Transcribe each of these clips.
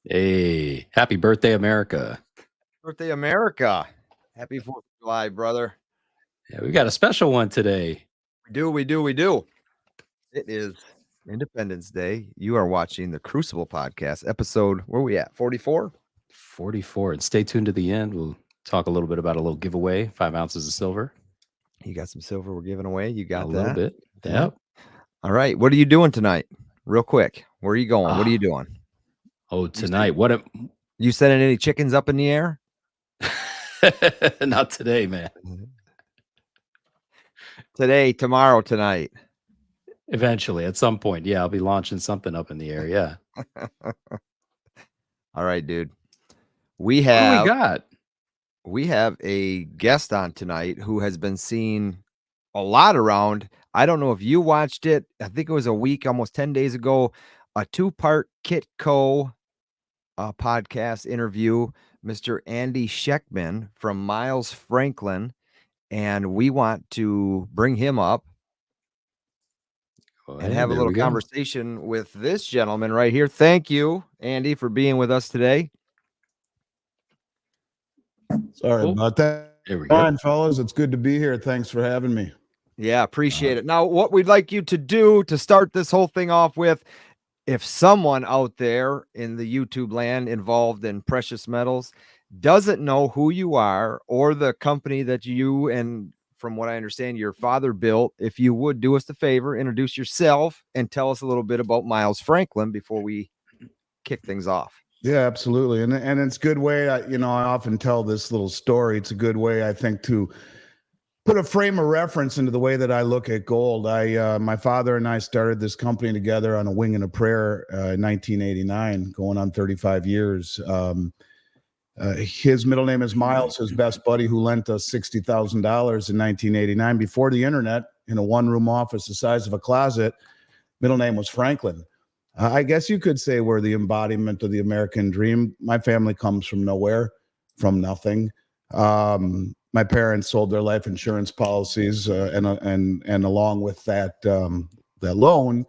Hey, happy birthday, America. Birthday, America. Happy 4th of July, brother. Yeah, we got a special one today. We do. It is Independence Day. You are watching the Crucible Podcast, episode, where are we at, 44? 44. And stay tuned to the end. We'll talk a little bit about a little giveaway, 5 ounces of silver. You got some silver we're giving away? You got A that? little bit. Yep. All right. What are you doing tonight? Real quick. Where are you going? What are you doing? Oh, tonight. You sending any chickens up in the air? Not today, man. Today, tomorrow, tonight. Eventually, at some point. Yeah, I'll be launching something up in the air. Yeah. All right, dude. What do we got? We have a guest on tonight who has been seen a lot around. I don't know if you watched it. I think it was a week, almost 10 days ago, a 2-part Kitco podcast interview, Mr. Andy Schectman from Miles Franklin. And we want to bring him up and have a little conversation with this gentleman right here. Thank you, Andy, for being with us today. Sorry about that. There we go. Fine, fellas. It's good to be here. Thanks for having me. Yeah, appreciate it. Now, what we'd like you to do to start this whole thing off with, if someone out there in the YouTube land involved in precious metals doesn't know who you are or the company that you and, from what I understand, your father built, if you would do us the favor, introduce yourself and tell us a little bit about Miles Franklin before we kick things off. Yeah, absolutely. And it's a good way. I often tell this little story. It's a good way, I think, to put a frame of reference into the way that I look at gold. My father and I started this company together on a wing and a prayer in 1989, going on 35 years. His middle name is Miles, his best buddy, who lent us $60,000 in 1989 before the internet, in a one-room office the size of a closet. Middle name was Franklin. I guess you could say we're the embodiment of the American dream. My family comes from nowhere, from nothing. My parents sold their life insurance policies, and along with that loan,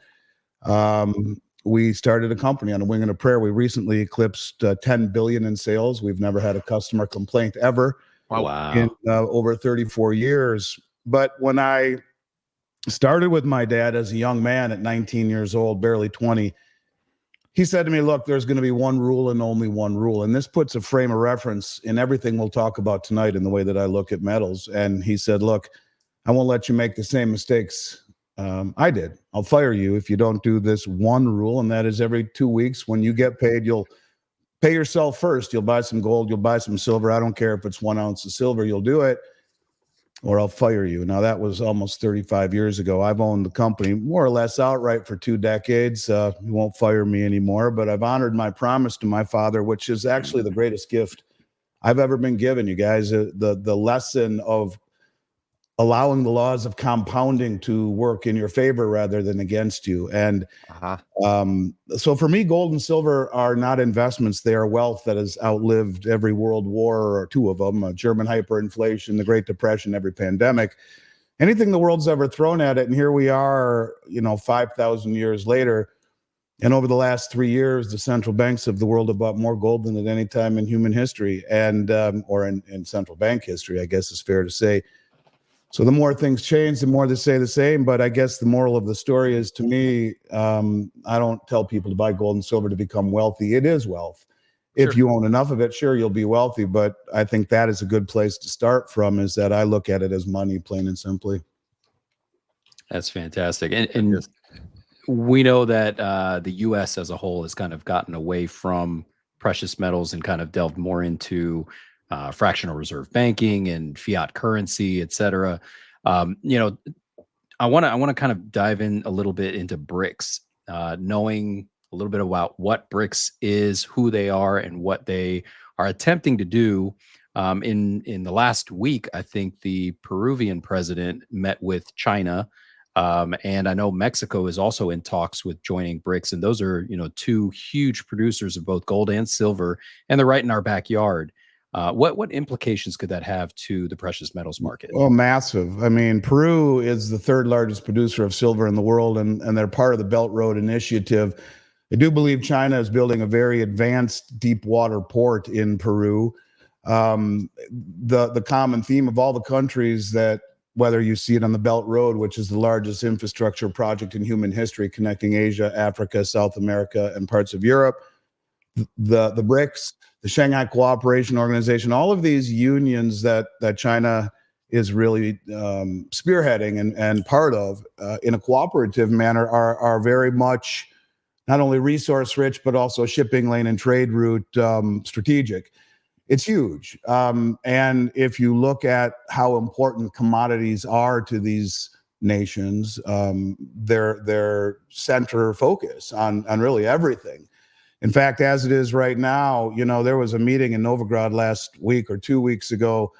we started a company on a wing and a prayer. We recently eclipsed 10 billion in sales. We've never had a customer complaint ever. Wow. In over 34 years. But when I started with my dad as a young man at 19 years old, barely 20, he said to me, look, there's going to be one rule and only one rule. And this puts a frame of reference in everything we'll talk about tonight in the way that I look at metals. And he said, look, I won't let you make the same mistakes I did. I'll fire you if you don't do this one rule. And that is, every 2 weeks when you get paid, you'll pay yourself first. You'll buy some gold. You'll buy some silver. I don't care if it's 1 ounce of silver. You'll do it, or I'll fire you. Now, that was almost 35 years ago. I've owned the company more or less outright for 2 decades. You won't fire me anymore, but I've honored my promise to my father, which is actually the greatest gift I've ever been given, you guys. The lesson of allowing the laws of compounding to work in your favor rather than against you. And so for me, gold and silver are not investments. They are wealth that has outlived every world war, or 2 of them, German hyperinflation, the Great Depression, every pandemic, anything the world's ever thrown at it. And here we are, 5,000 years later. And over the last 3 years, the central banks of the world have bought more gold than at any time in human history, and or in central bank history, I guess is fair to say. So the more things change, the more they say the same. But I guess the moral of the story is, to me, I don't tell people to buy gold and silver to become wealthy. It is wealth. If you own enough of it, sure, you'll be wealthy. But I think that is a good place to start from, is that I look at it as money, plain and simply. That's fantastic. And we know that the U.S. as a whole has kind of gotten away from precious metals and kind of delved more into fractional reserve banking and fiat currency, et cetera. I want to kind of dive in a little bit into BRICS, knowing a little bit about what BRICS is, who they are, and what they are attempting to do. In the last week, I think the Peruvian president met with China. And I know Mexico is also in talks with joining BRICS. And those are, 2 huge producers of both gold and silver, and they're right in our backyard. What implications could that have to the precious metals market? Well, massive. I mean, Peru is the 3rd largest producer of silver in the world, and they're part of the Belt Road Initiative. I do believe China is building a very advanced deep water port in Peru. The common theme of all the countries that, whether you see it on the Belt Road, which is the largest infrastructure project in human history connecting Asia, Africa, South America, and parts of Europe, the BRICS, the Shanghai Cooperation Organization, all of these unions that China is really spearheading and part of in a cooperative manner are very much not only resource rich, but also shipping lane and trade route strategic. It's huge. And if you look at how important commodities are to these nations, their center focus on really everything. In fact, as it is right now, there was a meeting in Novigrad last week or 2 weeks ago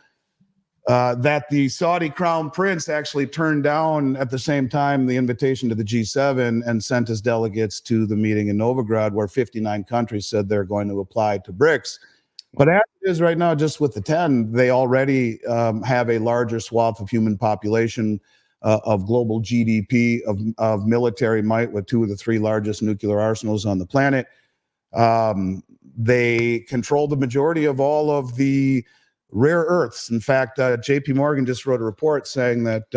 that the Saudi crown prince actually turned down at the same time the invitation to the G7 and sent his delegates to the meeting in Novigrad, where 59 countries said they're going to apply to BRICS. But as it is right now, just with the 10, they already have a larger swath of human population, of global GDP, of military might, with 2 of the 3 largest nuclear arsenals on the planet. They control the majority of all of the rare earths. In fact, JP Morgan just wrote a report saying that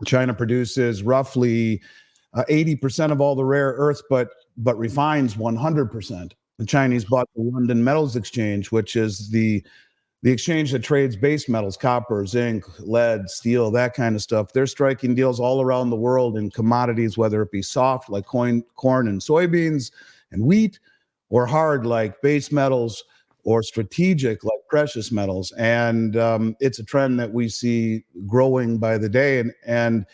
China produces roughly 80% of all the rare earths, but refines 100%. The Chinese bought the London Metals Exchange, which is the exchange that trades base metals, copper, zinc, lead, steel, that kind of stuff. They're striking deals all around the world in commodities, whether it be soft like corn and soybeans and wheat, or hard like base metals, or strategic like precious metals. And it's a trend that we see growing by the day. And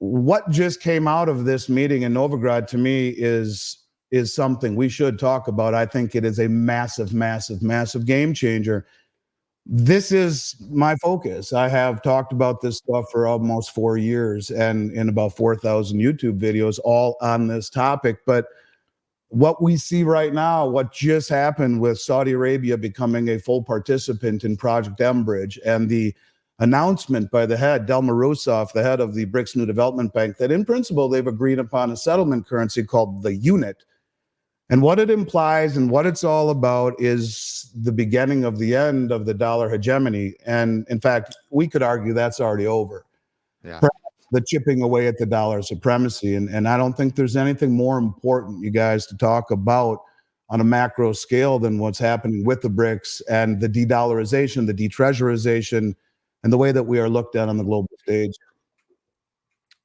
what just came out of this meeting in Novigrad, to me, is something we should talk about. I think it is a massive, massive, massive game changer. This is my focus. I have talked about this stuff for almost 4 years and in about 4,000 YouTube videos, all on this topic. But what we see right now, what just happened with Saudi Arabia becoming a full participant in Project Bridge, and the announcement by the head, Delma Rousseff, the head of the BRICS New Development Bank, that in principle they've agreed upon a settlement currency called the unit. And what it implies and what it's all about is the beginning of the end of the dollar hegemony. And in fact, we could argue that's already over. Yeah. Perhaps the chipping away at the dollar supremacy. And I don't think there's anything more important, you guys, to talk about on a macro scale than what's happening with the BRICS and the de-dollarization, the de-treasurization, and the way that we are looked at on the global stage.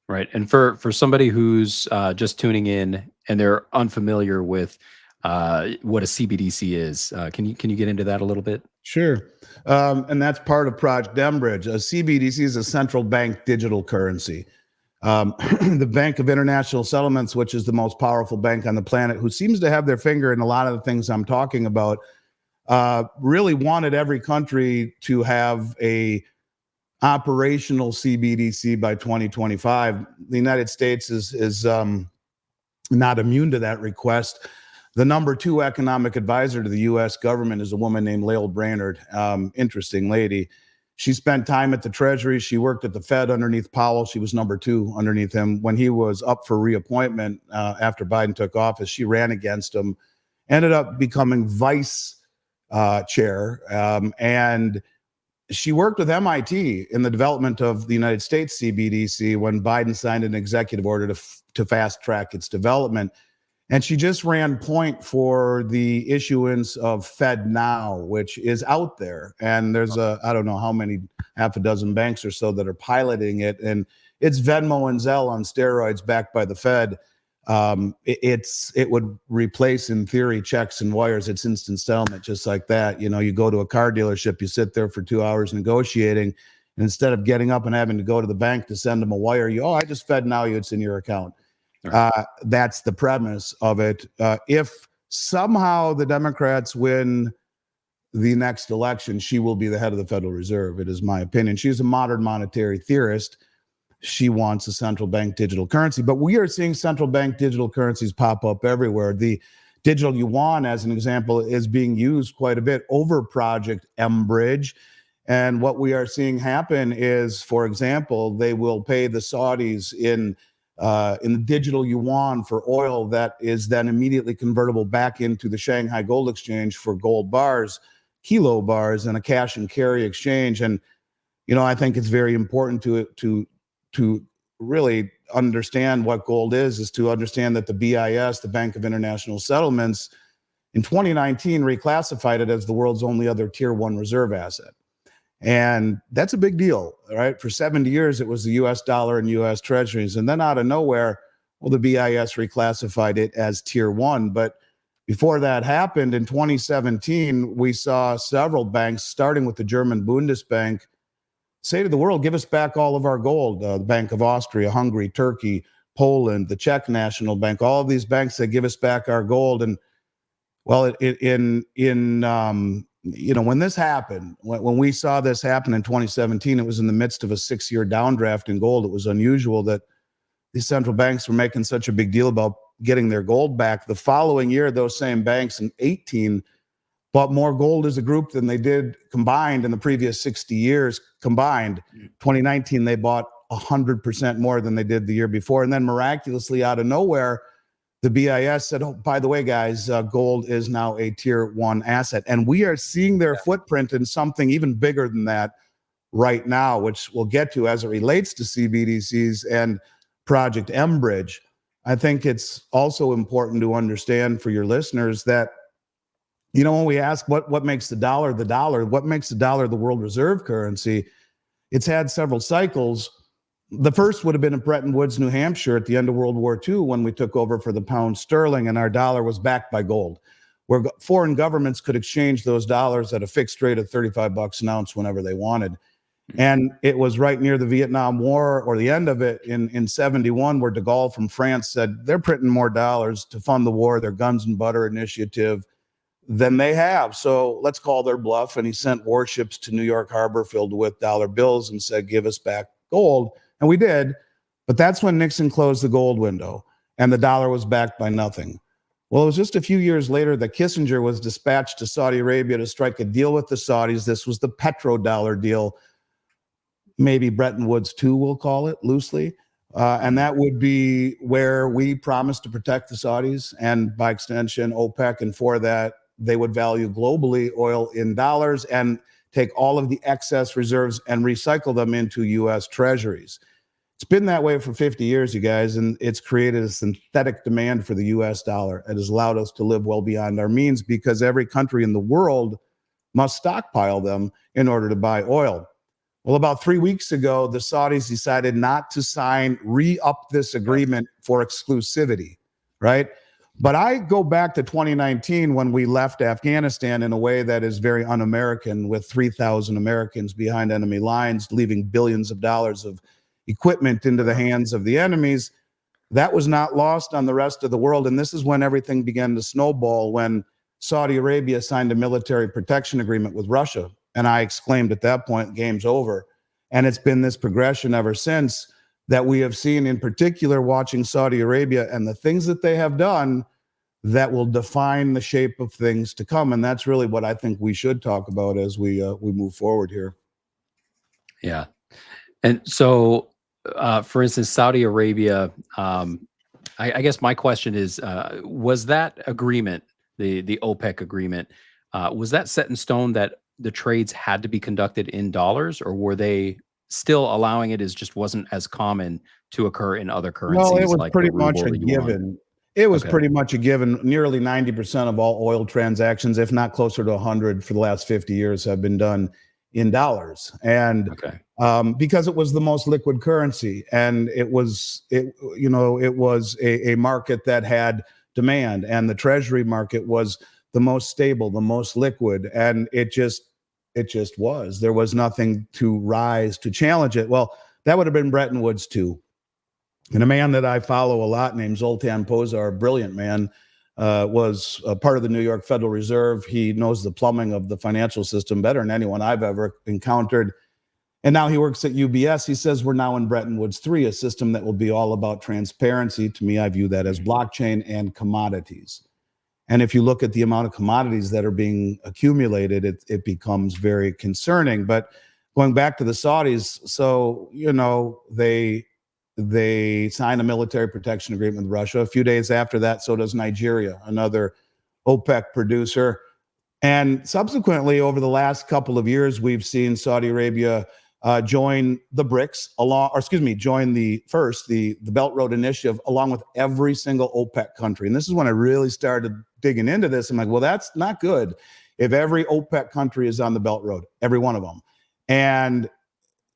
Right. And for somebody who's just tuning in and they're unfamiliar with what a CBDC is, can you get into that a little bit? Sure. And that's part of Project Bridge. A CBDC is a central bank digital currency. The Bank of International Settlements, which is the most powerful bank on the planet, who seems to have their finger in a lot of the things I'm talking about, really wanted every country to have a operational CBDC by 2025. The United States is not immune to that request. The number 2 economic advisor to the U.S. government is a woman named Lael Brainerd. Interesting lady. She spent time at the Treasury. She worked at the Fed underneath Powell. She was number 2 underneath him. When he was up for reappointment after Biden took office, she ran against him, ended up becoming vice chair, and she worked with MIT in the development of the United States CBDC when Biden signed an executive order to fast track its development. And she just ran point for the issuance of FedNow, which is out there. And there's I don't know how many, half a dozen banks or so that are piloting it. And it's Venmo and Zelle on steroids backed by the Fed. It would replace, in theory, checks and wires. It's instant settlement, just like that. You go to a car dealership, you sit there for 2 hours negotiating, and instead of getting up and having to go to the bank to send them a wire, I just FedNow you, it's in your account. That's the premise of it. If somehow the Democrats win the next election, she will be the head of the Federal Reserve. It is my opinion. She's a modern monetary theorist. She wants a central bank digital currency, but we are seeing central bank digital currencies pop up everywhere. The digital yuan, as an example, is being used quite a bit over Project Bridge. And what we are seeing happen is, for example, they will pay the Saudis in in the digital yuan for oil that is then immediately convertible back into the Shanghai Gold Exchange for gold bars, kilo bars, and a cash and carry exchange. And I think it's very important to really understand what gold is to understand that the BIS, the Bank of International Settlements, in 2019 reclassified it as the world's only other tier 1 reserve asset. And that's a big deal, right? For 70 years, it was the US dollar and US treasuries. And then out of nowhere, well, the BIS reclassified it as tier 1. But before that happened in 2017, we saw several banks, starting with the German Bundesbank, say to the world, give us back all of our gold. The Bank of Austria, Hungary, Turkey, Poland, the Czech National Bank, all of these banks that give us back our gold. And well, when this happened, when we saw this happen in 2017, it was in the midst of a 6-year downdraft in gold. It was unusual that these central banks were making such a big deal about getting their gold back. The following year, those same banks in 18 bought more gold as a group than they did combined in the previous 60 years combined. 2019, they bought 100% more than they did the year before. And then miraculously out of nowhere, the BIS said, oh, by the way, guys, gold is now a tier 1 asset. And we are seeing their footprint in something even bigger than that right now, which we'll get to as it relates to CBDCs and Project Mbridge. I think it's also important to understand for your listeners that, when we ask what makes the dollar, what makes the dollar the world reserve currency, it's had several cycles. The first would have been in Bretton Woods, New Hampshire at the end of World War II when we took over for the pound sterling and our dollar was backed by gold, where foreign governments could exchange those dollars at a fixed rate of $35 an ounce whenever they wanted. And it was right near the Vietnam War, or the end of it in 71, where de Gaulle from France said they're printing more dollars to fund the war, their guns and butter initiative, than they have. So let's call their bluff. And he sent warships to New York Harbor filled with dollar bills and said, give us back gold. And we did. But that's when Nixon closed the gold window and the dollar was backed by nothing. Well, it was just a few years later that Kissinger was dispatched to Saudi Arabia to strike a deal with the Saudis. This was the petrodollar deal, maybe Bretton Woods 2, we'll call it loosely. And that would be where we promised to protect the Saudis and by extension OPEC. And for that, they would value globally oil in dollars and take all of the excess reserves and recycle them into U.S. treasuries. It's been that way for 50 years, you guys, and it's created a synthetic demand for the U.S. dollar. It has allowed us to live well beyond our means because every country in the world must stockpile them in order to buy oil. Well, about 3 weeks ago, the Saudis decided not to re-up this agreement for exclusivity, right? But I go back to 2019 when we left Afghanistan in a way that is very un-American, with 3,000 Americans behind enemy lines, leaving billions of dollars of equipment into the hands of the enemies. That was not lost on the rest of the world. And this is when everything began to snowball, when Saudi Arabia signed a military protection agreement with Russia. And I exclaimed at that point, game's over. And it's been this progression ever since that we have seen, in particular, watching Saudi Arabia and the things that they have done that will define the shape of things to come. And that's really what I think we should talk about as we move forward here. Yeah. And so, for instance, Saudi Arabia, I guess my question is, was that agreement, the OPEC agreement, was that set in stone that the trades had to be conducted in dollars, or were they still allowing it as just wasn't as common to occur in other currencies? Well, it was like pretty much a given. It was pretty much a given. Nearly 90% of all oil transactions, if not closer to 100 for the last 50 years, have been done in dollars. And because it was the most liquid currency, and it was a market that had demand, and the treasury market was the most stable, the most liquid, and it just was. There was nothing to rise to challenge it. Well, that would have been Bretton Woods 2. And a man that I follow a lot named Zoltan Pozsar, a brilliant man, was a part of the New York Federal Reserve. He knows the plumbing of the financial system better than anyone I've ever encountered. And now he works at UBS. He says we're now in Bretton Woods 3, a system that will be all about transparency. To me, I view that as blockchain and commodities. And if you look at the amount of commodities that are being accumulated, it becomes very concerning. But going back to the Saudis, so, they they sign a military protection agreement with Russia. A few days after that, so does Nigeria, another OPEC producer. And subsequently, over the last couple of years, we've seen Saudi Arabia join the BRICS join the Belt Road Initiative along with every single OPEC country. And this is when I really started digging into this. I'm like, well, that's not good if every OPEC country is on the Belt Road, every one of them. And,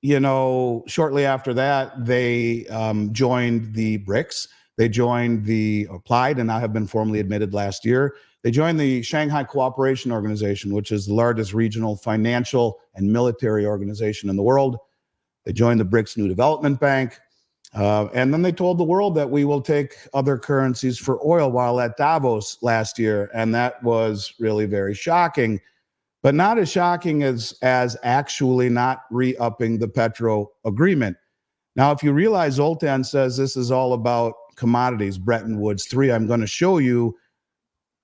you know, shortly after that, they joined the BRICS. They applied and now have been formally admitted last year. They joined the Shanghai Cooperation Organization, which is the largest regional financial and military organization in the world. They joined the BRICS New Development Bank. And then they told the world that we will take other currencies for oil while at Davos last year. And that was really very shocking, but not as shocking as actually not re-upping the Petro agreement. Now, if you realize Zoltan says this is all about commodities, Bretton Woods 3, I'm going to show you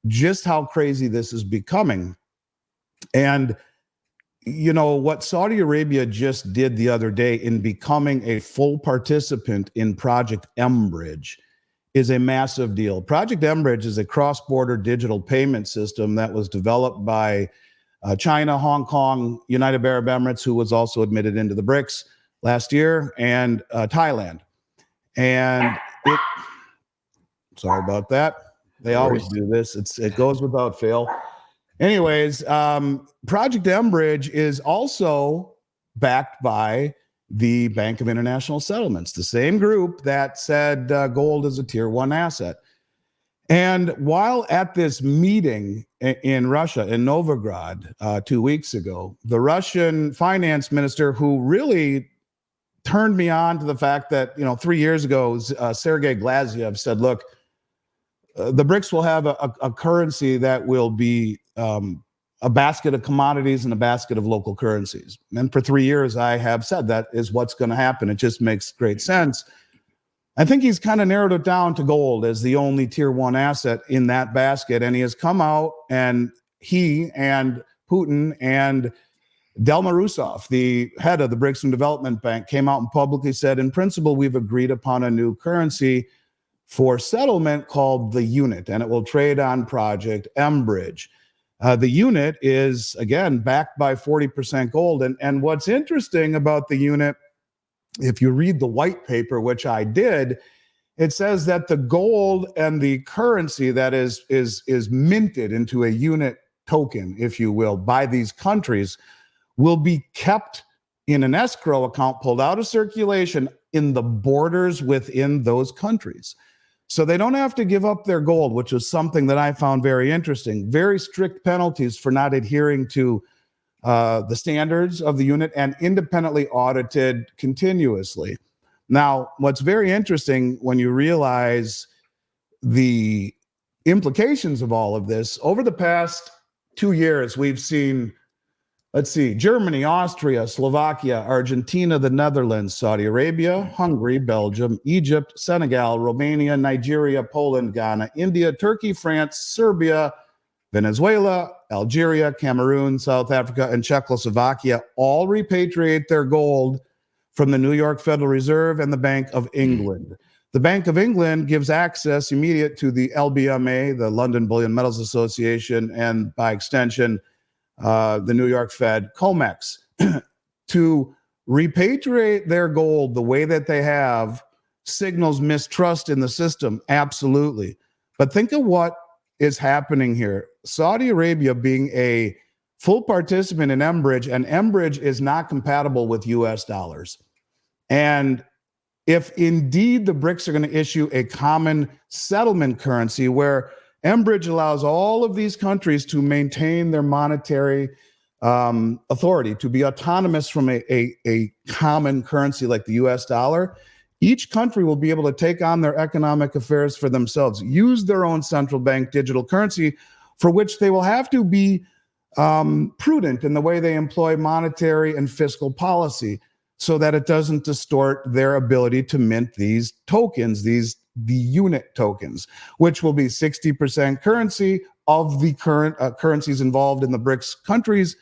just how crazy this is becoming. And, you know, what Saudi Arabia just did the other day in becoming a full participant in Project Mbridge is a massive deal. Project Mbridge is a cross-border digital payment system that was developed by China, Hong Kong, United Arab Emirates, who was also admitted into the BRICS last year, and Thailand. And sorry about that. They always do this. It goes without fail. Anyways, Project Mbridge is also backed by the Bank of International Settlements, the same group that said gold is a tier 1 asset. And while at this meeting in Russia, in Novograd, 2 weeks ago, the Russian finance minister, who really turned me on to the fact that, 3 years ago, Sergei Glaziev said, look, the BRICS will have a currency that will be a basket of commodities and a basket of local currencies. And for 3 years, I have said that is what's going to happen. It just makes great sense. I think he's kind of narrowed it down to gold as the only tier 1 asset in that basket. And he has come out, and he and Putin and Delma Rousseff, the head of the BRICS and Development Bank, came out and publicly said, in principle, we've agreed upon a new currency for settlement called the unit, and it will trade on Project Mbridge. The unit is, again, backed by 40% gold. And what's interesting about the unit, if you read the white paper, which I did, it says that the gold and the currency that is minted into a unit token, if you will, by these countries will be kept in an escrow account pulled out of circulation in the borders within those countries. So they don't have to give up their gold, which is something that I found very interesting. Very strict penalties for not adhering to the standards of the unit, and independently audited continuously. Now, what's very interesting when you realize the implications of all of this, over the past 2 years, we've seen, Germany, Austria, Slovakia, Argentina, the Netherlands, Saudi Arabia, Hungary, Belgium, Egypt, Senegal, Romania, Nigeria, Poland, Ghana, India, Turkey, France, Serbia, Venezuela, Algeria, Cameroon, South Africa, and Czechoslovakia all repatriate their gold from the New York Federal Reserve and the Bank of England. The Bank of England gives access immediate to the LBMA, the London Bullion Metals Association, and by extension, the New York Fed, COMEX, to repatriate their gold the way that they have signals mistrust in the system. Absolutely. But think of what is happening here. Saudi Arabia being a full participant in Mbridge, and Mbridge is not compatible with US dollars. And if indeed the BRICS are going to issue a common settlement currency where Mbridge allows all of these countries to maintain their monetary authority, to be autonomous from a common currency like the US dollar, each country will be able to take on their economic affairs for themselves, use their own central bank digital currency, for which they will have to be prudent in the way they employ monetary and fiscal policy so that it doesn't distort their ability to mint these tokens, the unit tokens, which will be 60% currency of the current currencies involved in the BRICS countries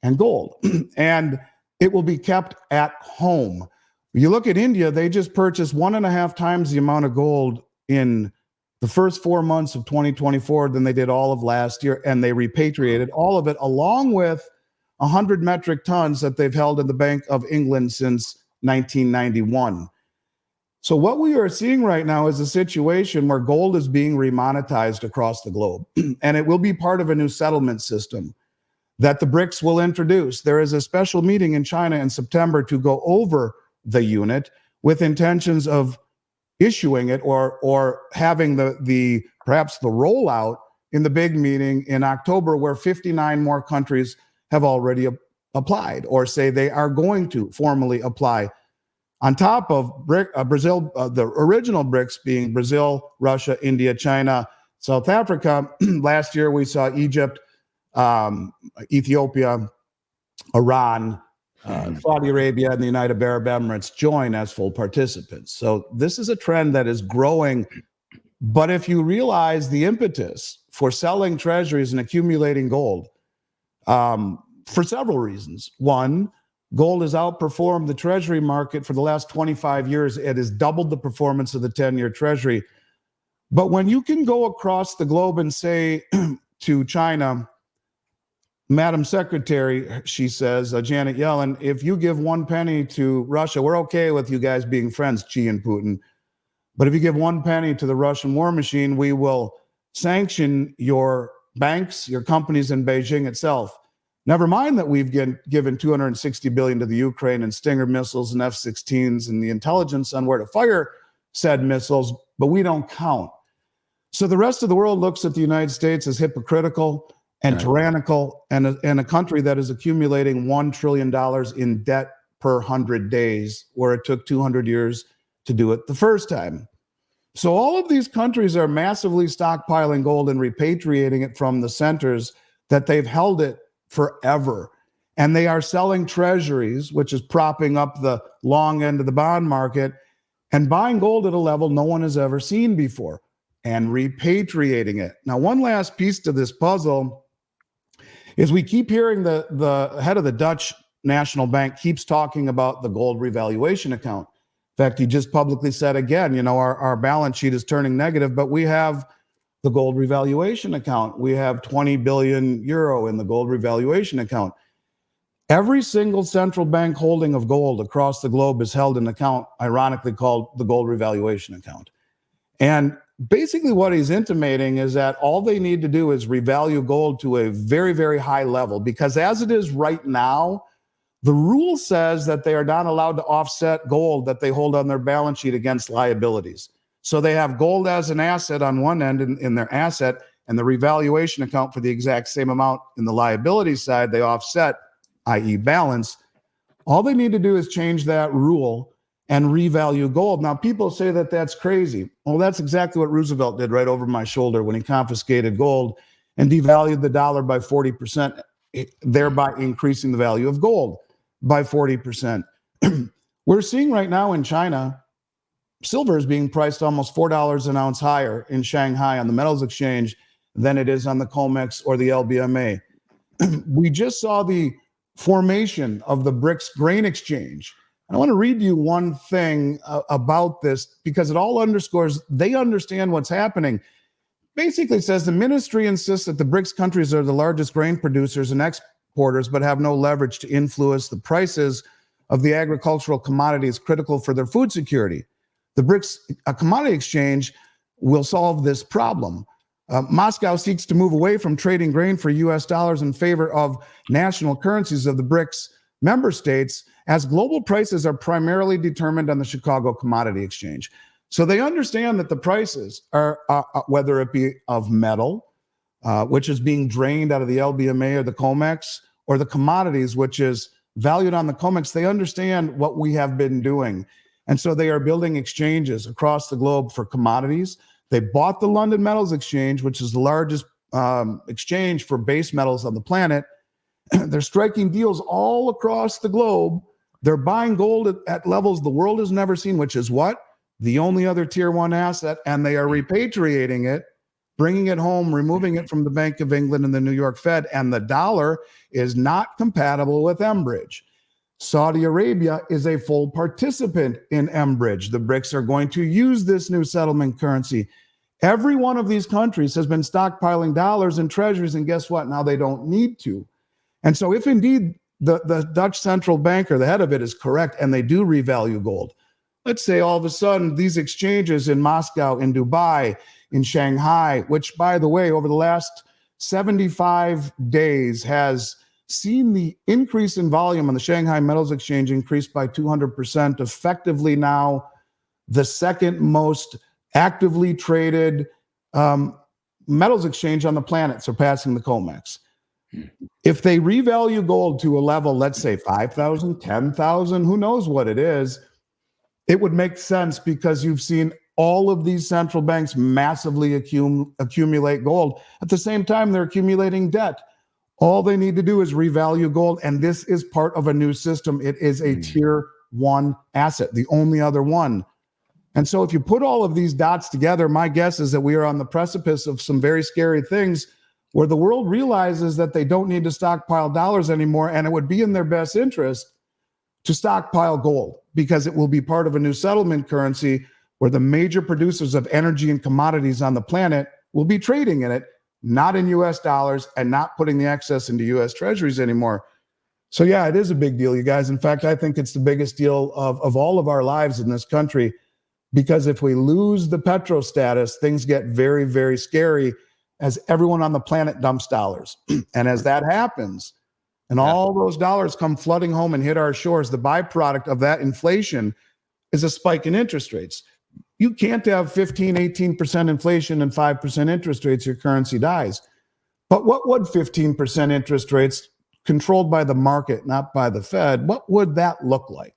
and gold. And it will be kept at home. You look at India, they just purchased 1.5 times the amount of gold in the first 4 months of 2024 than they did all of last year, and they repatriated all of it, along with 100 metric tons that they've held in the Bank of England since 1991. So what we are seeing right now is a situation where gold is being remonetized across the globe, and it will be part of a new settlement system that the BRICS will introduce. There is a special meeting in China in September to go over the unit with intentions of issuing it or having the perhaps the rollout in the big meeting in October, where 59 more countries have already applied or say they are going to formally apply. On top of Brazil, the original BRICS being Brazil, Russia, India, China, South Africa. Last year we saw Egypt, Ethiopia, Iran, Saudi Arabia, and the United Arab Emirates join as full participants. So this is a trend that is growing. But if you realize the impetus for selling treasuries and accumulating gold, for several reasons. One, gold has outperformed the treasury market for the last 25 years. It has doubled the performance of the 10-year treasury. But when you can go across the globe and say to China, Madam Secretary, she says, Janet Yellen, if you give 1 penny to Russia, we're okay with you guys being friends, Xi and Putin. But if you give 1 penny to the Russian war machine, we will sanction your banks, your companies in Beijing itself. Never mind that we've given $260 billion to the Ukraine and Stinger missiles and F-16s and the intelligence on where to fire said missiles, but we don't count. So the rest of the world looks at the United States as hypocritical and tyrannical, and a country that is accumulating $1 trillion in debt per 100 days, where it took 200 years to do it the first time. So all of these countries are massively stockpiling gold and repatriating it from the centers that they've held it forever. And they are selling treasuries, which is propping up the long end of the bond market, and buying gold at a level no one has ever seen before and repatriating it. Now, one last piece to this puzzle is we keep hearing the head of the Dutch National Bank keeps talking about the gold revaluation account. In fact, he just publicly said again, our balance sheet is turning negative, but we have the gold revaluation account. We have 20 billion euro in the gold revaluation account. Every single central bank holding of gold across the globe is held in an account, ironically called the gold revaluation account. And basically what he's intimating is that all they need to do is revalue gold to a very, very high level, because as it is right now, the rule says that they are not allowed to offset gold that they hold on their balance sheet against liabilities. So they have gold as an asset on one end in their asset, and the revaluation account for the exact same amount in the liability side, they offset, i.e. balance. All they need to do is change that rule and revalue gold. Now, people say that that's crazy. Well, that's exactly what Roosevelt did right over my shoulder when he confiscated gold and devalued the dollar by 40%, thereby increasing the value of gold by 40%. We're seeing right now in China, silver is being priced almost $4 an ounce higher in Shanghai on the metals exchange than it is on the COMEX or the LBMA. We just saw the formation of the BRICS grain exchange. I want to read you one thing about this, because it all underscores they understand what's happening. Basically, it says the ministry insists that the BRICS countries are the largest grain producers and exporters, but have no leverage to influence the prices of the agricultural commodities critical for their food security. The BRICS commodity exchange will solve this problem. Moscow seeks to move away from trading grain for US dollars in favor of national currencies of the BRICS member states, as global prices are primarily determined on the Chicago Commodity Exchange. So they understand that the prices are, whether it be of metal, which is being drained out of the LBMA or the COMEX, or the commodities, which is valued on the COMEX, they understand what we have been doing. And so they are building exchanges across the globe for commodities. They bought the London Metals Exchange, which is the largest exchange for base metals on the planet. They're striking deals all across the globe. They're buying gold at levels the world has never seen, which is what? The only other tier one asset. And they are repatriating it, bringing it home, removing it from the Bank of England and the New York Fed. And the dollar is not compatible with Enbridge. Saudi Arabia is a full participant in MBridge. The BRICS are going to use this new settlement currency. Every one of these countries has been stockpiling dollars and treasuries, and guess what? Now they don't need to. And so if indeed the Dutch central banker, the head of it, is correct, and they do revalue gold, let's say all of a sudden these exchanges in Moscow, in Dubai, in Shanghai, which, by the way, over the last 75 days has seen the increase in volume on the Shanghai Metals Exchange increase by 200%, effectively now the second most actively traded metals exchange on the planet, surpassing the COMEX. If they revalue gold to a level, let's say 5,000, 10,000, who knows what it is, it would make sense because you've seen all of these central banks massively accumulate gold. At the same time, they're accumulating debt. All they need to do is revalue gold, and this is part of a new system. It is a tier 1 asset, the only other one. And so if you put all of these dots together, my guess is that we are on the precipice of some very scary things where the world realizes that they don't need to stockpile dollars anymore, and it would be in their best interest to stockpile gold because it will be part of a new settlement currency where the major producers of energy and commodities on the planet will be trading in it, not in US dollars, and not putting the excess into US treasuries anymore. So yeah, it is a big deal, you guys. In fact, I think it's the biggest deal of all of our lives in this country, because if we lose the petro status, things get very, very scary as everyone on the planet dumps dollars. And as that happens, and all those dollars come flooding home and hit our shores, the byproduct of that inflation is a spike in interest rates. You can't have 15, 18% inflation and 5% interest rates, your currency dies. But what would 15% interest rates controlled by the market, not by the Fed, what would that look like?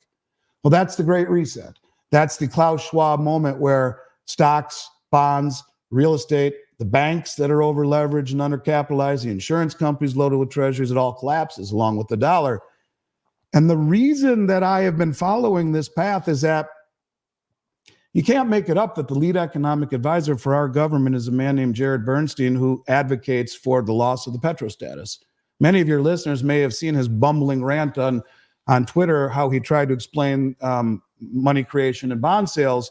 Well, that's the Great Reset. That's the Klaus Schwab moment where stocks, bonds, real estate, the banks that are over leveraged and undercapitalized, the insurance companies loaded with treasuries, it all collapses along with the dollar. And the reason that I have been following this path is that you can't make it up that the lead economic advisor for our government is a man named Jared Bernstein, who advocates for the loss of the petro status. Many of your listeners may have seen his bumbling rant on Twitter, how he tried to explain money creation and bond sales,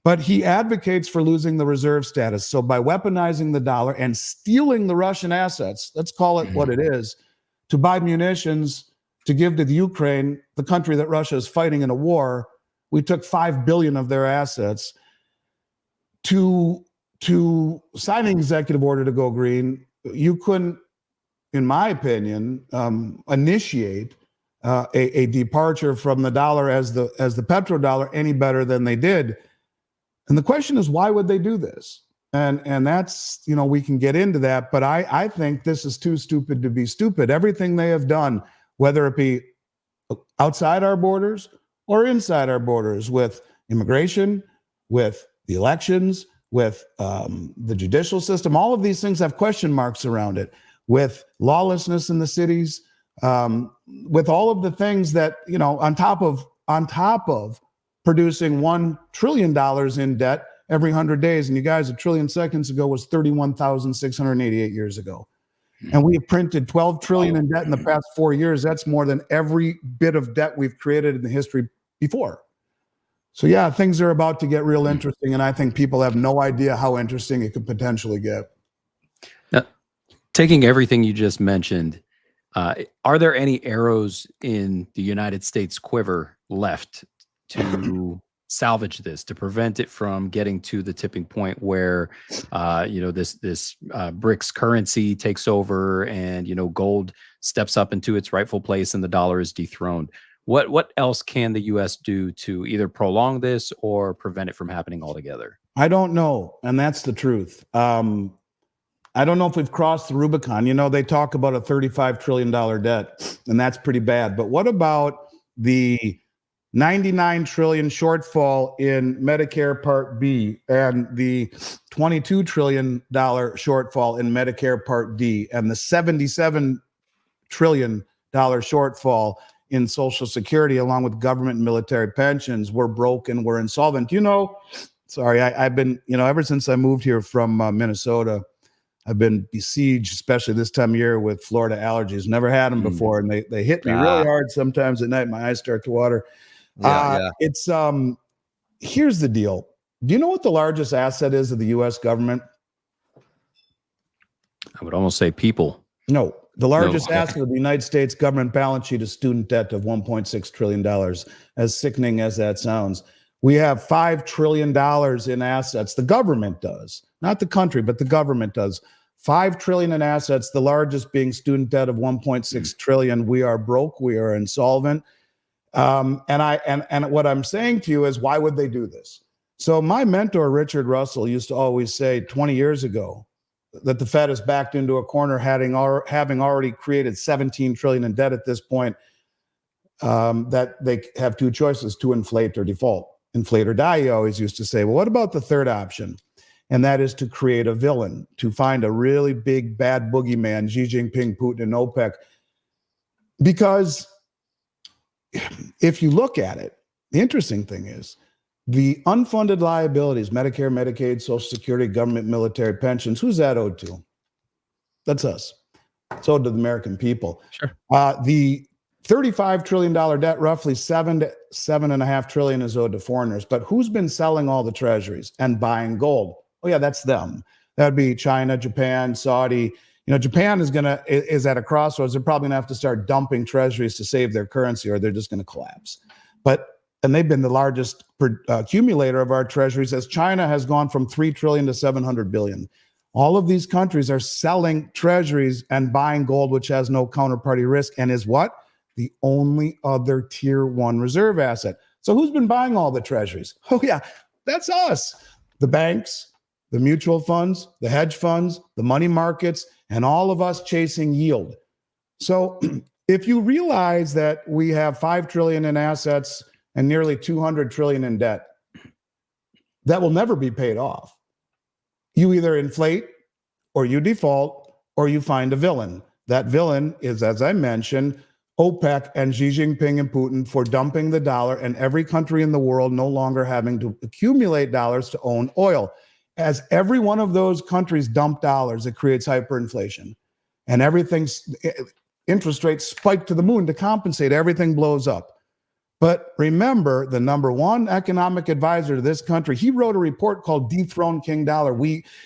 but he advocates for losing the reserve status. So by weaponizing the dollar and stealing the Russian assets, let's call it what it is, to buy munitions to give to the Ukraine, the country that Russia is fighting in a war, we took 5 billion of their assets to sign an executive order to go green. You couldn't, in my opinion, initiate a departure from the dollar as the petrodollar any better than they did. And the question is, why would they do this? And that's, we can get into that, but I think this is too stupid to be stupid. Everything they have done, whether it be outside our borders or inside our borders, with immigration, with the elections, with the judicial system, all of these things have question marks around it, with lawlessness in the cities, with all of the things that, on top of producing $1 trillion in debt every 100 days. And you guys, 1 trillion seconds ago was 31,688 years ago. And we have printed 12 trillion in debt in the past 4 years. That's more than every bit of debt we've created in the history before. So yeah, things are about to get real interesting. And I think people have no idea how interesting it could potentially get. Now, taking everything you just mentioned, are there any arrows in the United States quiver left to salvage this, to prevent it from getting to the tipping point where, this BRICS currency takes over and, gold steps up into its rightful place and the dollar is dethroned? What else can the U.S. do to either prolong this or prevent it from happening altogether? I don't know. And that's the truth. I don't know if we've crossed the Rubicon. They talk about a $35 trillion debt, and that's pretty bad. But what about the 99 trillion shortfall in Medicare Part B and the $22 trillion shortfall in Medicare Part D and the $77 trillion shortfall in Social Security, along with government and military pensions? We're broken. We're insolvent. I've been, ever since I moved here from Minnesota, I've been besieged, especially this time of year, with Florida allergies. Never had them before, and they hit me really hard sometimes at night. My eyes start to water. It's here's the deal. Do you know what the largest asset is of the U.S. government? I would almost say people. No. The largest asset of the United States government balance sheet is student debt of $1.6 trillion, as sickening as that sounds. We have $5 trillion in assets. The government does, not the country, but the government does. $5 trillion in assets, the largest being student debt of $1.6 trillion. We are broke. We are insolvent. And what I'm saying to you is, why would they do this? So my mentor, Richard Russell, used to always say 20 years ago that the Fed is backed into a corner, having already created $17 trillion in debt at this point, that they have two choices: to inflate or default. Inflate or die, he always used to say. Well, what about the third option? And that is to create a villain, to find a really big, bad boogeyman, Xi Jinping, Putin, and OPEC. Because if you look at it, the interesting thing is, the unfunded liabilities, Medicare, Medicaid, Social Security, government, military, pensions, who's that owed to? That's us. It's owed to the American people. Sure. The $35 trillion debt, roughly $7.5 trillion is owed to foreigners. But who's been selling all the treasuries and buying gold? Oh, yeah, that's them. That'd be China, Japan, Saudi. Japan is at a crossroads. They're probably gonna have to start dumping treasuries to save their currency, or they're just gonna collapse. And they've been the largest accumulator of our treasuries, as China has gone from 3 trillion to 700 billion. All of these countries are selling treasuries and buying gold, which has no counterparty risk, and is what? The only other tier one reserve asset. So who's been buying all the treasuries? Oh yeah, that's us. The banks, the mutual funds, the hedge funds, the money markets, and all of us chasing yield. So if you realize that we have 5 trillion in assets and nearly 200 trillion in debt, that will never be paid off. You either inflate, or you default, or you find a villain. That villain is, as I mentioned, OPEC and Xi Jinping and Putin, for dumping the dollar, and every country in the world no longer having to accumulate dollars to own oil. As every one of those countries dump dollars, it creates hyperinflation. And interest rates spike to the moon to compensate. Everything blows up. But remember, the number one economic advisor to this country, he wrote a report called Dethrone King Dollar.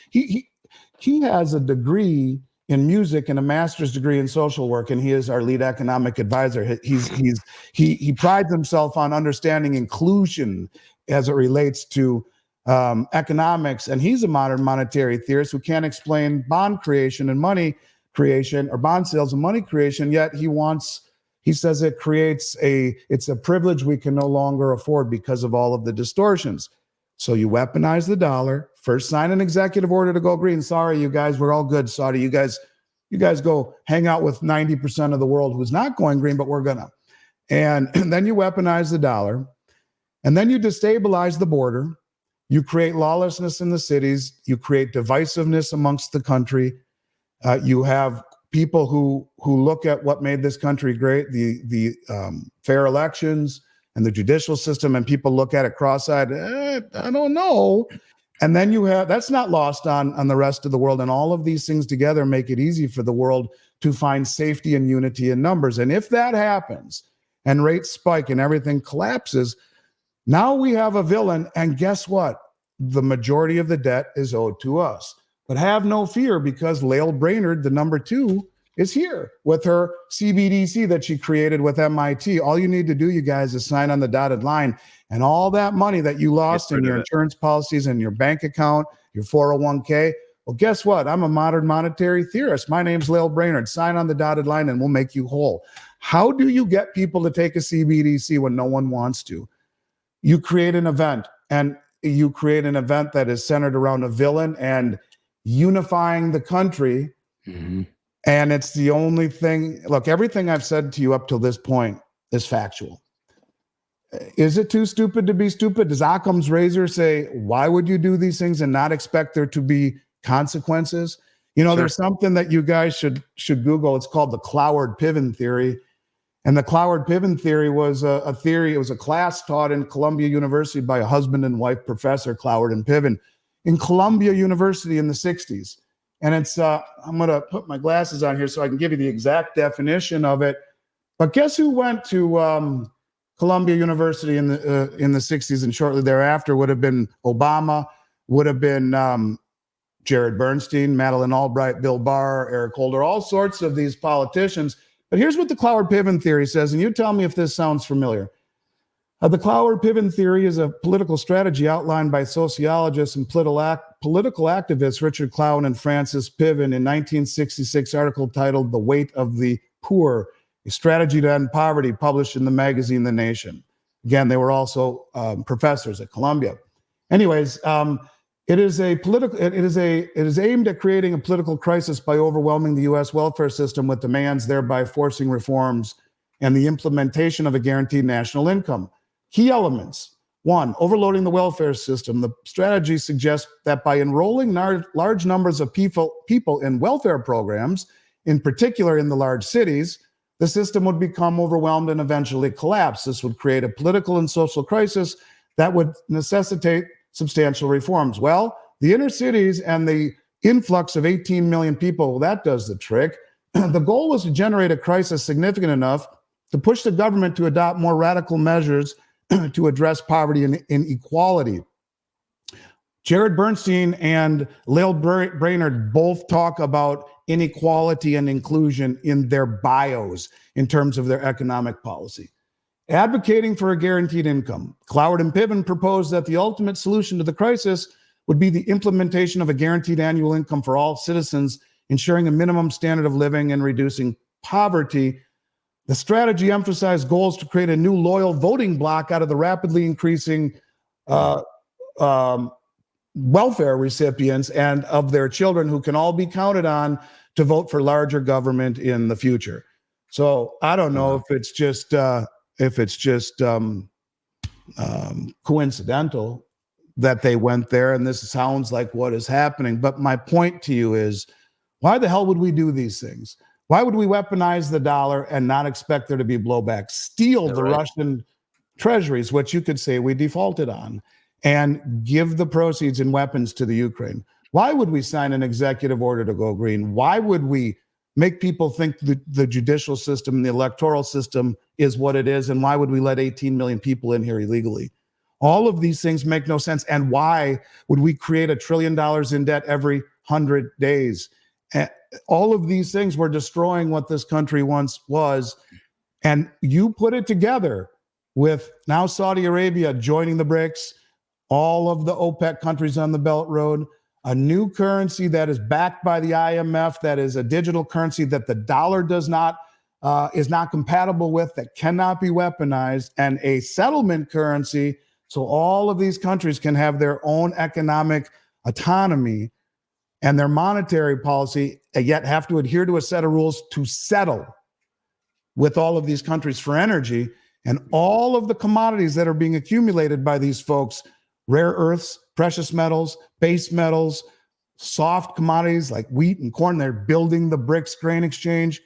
He has a degree in music and a master's degree in social work, and he is our lead economic advisor. He prides himself on understanding inclusion as it relates to economics, and he's a modern monetary theorist who can't explain bond creation and money creation, or bond sales and money creation, yet he says it's a privilege we can no longer afford because of all of the distortions. So you weaponize the dollar, first sign an executive order to go green. Sorry, you guys, we're all good. Saudi, you guys go hang out with 90% of the world who's not going green, but we're gonna. And then you weaponize the dollar, and then you destabilize the border. You create lawlessness in the cities. You create divisiveness amongst the country. You have people who look at what made this country great, the fair elections and the judicial system, and people look at it cross-eyed. I don't know. And then that's not lost on the rest of the world. And all of these things together make it easy for the world to find safety and unity in numbers. And if that happens and rates spike and everything collapses, now we have a villain. And guess what? The majority of the debt is owed to us. But have no fear, because Lael Brainerd, the number 2, is here with her CBDC that she created with MIT. All you need to do, you guys, is sign on the dotted line, and all that money that you lost in your insurance policies and your bank account, your 401k, well, guess what? I'm a modern monetary theorist. My name's Lael Brainerd. Sign on the dotted line and we'll make you whole. How do you get people to take a CBDC when no one wants to? You create an event, and you create an event that is centered around a villain and unifying the country. Mm-hmm. And it's the only thing. Look, everything I've said to you up till this point is factual. Is it too stupid to be stupid? Does Occam's razor say, why would you do these things and not expect there to be consequences? Sure. There's something that you guys should Google. It's called the Cloward-Piven theory. And the Cloward-Piven theory was a theory. It was a class taught in Columbia University by a husband and wife professor, Cloward and Piven, in Columbia University in the 60s. And it's, I'm going to put my glasses on here so I can give you the exact definition of it. But guess who went to Columbia University in the 60s and shortly thereafter? Would have been Obama, would have been Jared Bernstein, Madeleine Albright, Bill Barr, Eric Holder, all sorts of these politicians. But here's what the Cloward-Piven theory says, and you tell me if this sounds familiar. The Cloward-Piven theory is a political strategy outlined by sociologists and political activists Richard Clown and Francis Piven in 1966 article titled "The Weight of the Poor: A Strategy to End Poverty," published in the magazine The Nation. Again, they were also professors at Columbia. Anyways, it is aimed at creating a political crisis by overwhelming the U.S. welfare system with demands, thereby forcing reforms and the implementation of a guaranteed national income. Key elements. 1, overloading the welfare system. The strategy suggests that by enrolling large numbers of people in welfare programs, in particular in the large cities, the system would become overwhelmed and eventually collapse. This would create a political and social crisis that would necessitate substantial reforms. Well, the inner cities and the influx of 18 million people, that does the trick. The goal was to generate a crisis significant enough to push the government to adopt more radical measures to address poverty and inequality. Jared Bernstein and Lael Brainerd both talk about inequality and inclusion in their bios in terms of their economic policy. Advocating for a guaranteed income, Cloward and Piven proposed that the ultimate solution to the crisis would be the implementation of a guaranteed annual income for all citizens, ensuring a minimum standard of living and reducing poverty. The strategy emphasized goals to create a new loyal voting bloc out of the rapidly increasing welfare recipients and of their children who can all be counted on to vote for larger government in the future. So I don't know if it's just coincidental that they went there, and this sounds like what is happening. But my point to you is, why the hell would we do these things? Why would we weaponize the dollar and not expect there to be blowback? Steal the Russian treasuries, which you could say we defaulted on, and give the proceeds in weapons to the Ukraine. Why would we sign an executive order to go green? Why would we make people think the judicial system and the electoral system is what it is? And why would we let 18 million people in here illegally? All of these things make no sense. And why would we create $1 trillion in debt every 100 days? All of these things were destroying what this country once was. And you put it together with now Saudi Arabia joining the BRICS, all of the OPEC countries on the Belt Road, a new currency that is backed by the IMF, that is a digital currency that the dollar is not compatible with, that cannot be weaponized, and a settlement currency so all of these countries can have their own economic autonomy and their monetary policy, and yet have to adhere to a set of rules to settle with all of these countries for energy. And all of the commodities that are being accumulated by these folks, rare earths, precious metals, base metals, soft commodities like wheat and corn, they're building the BRICS grain exchange.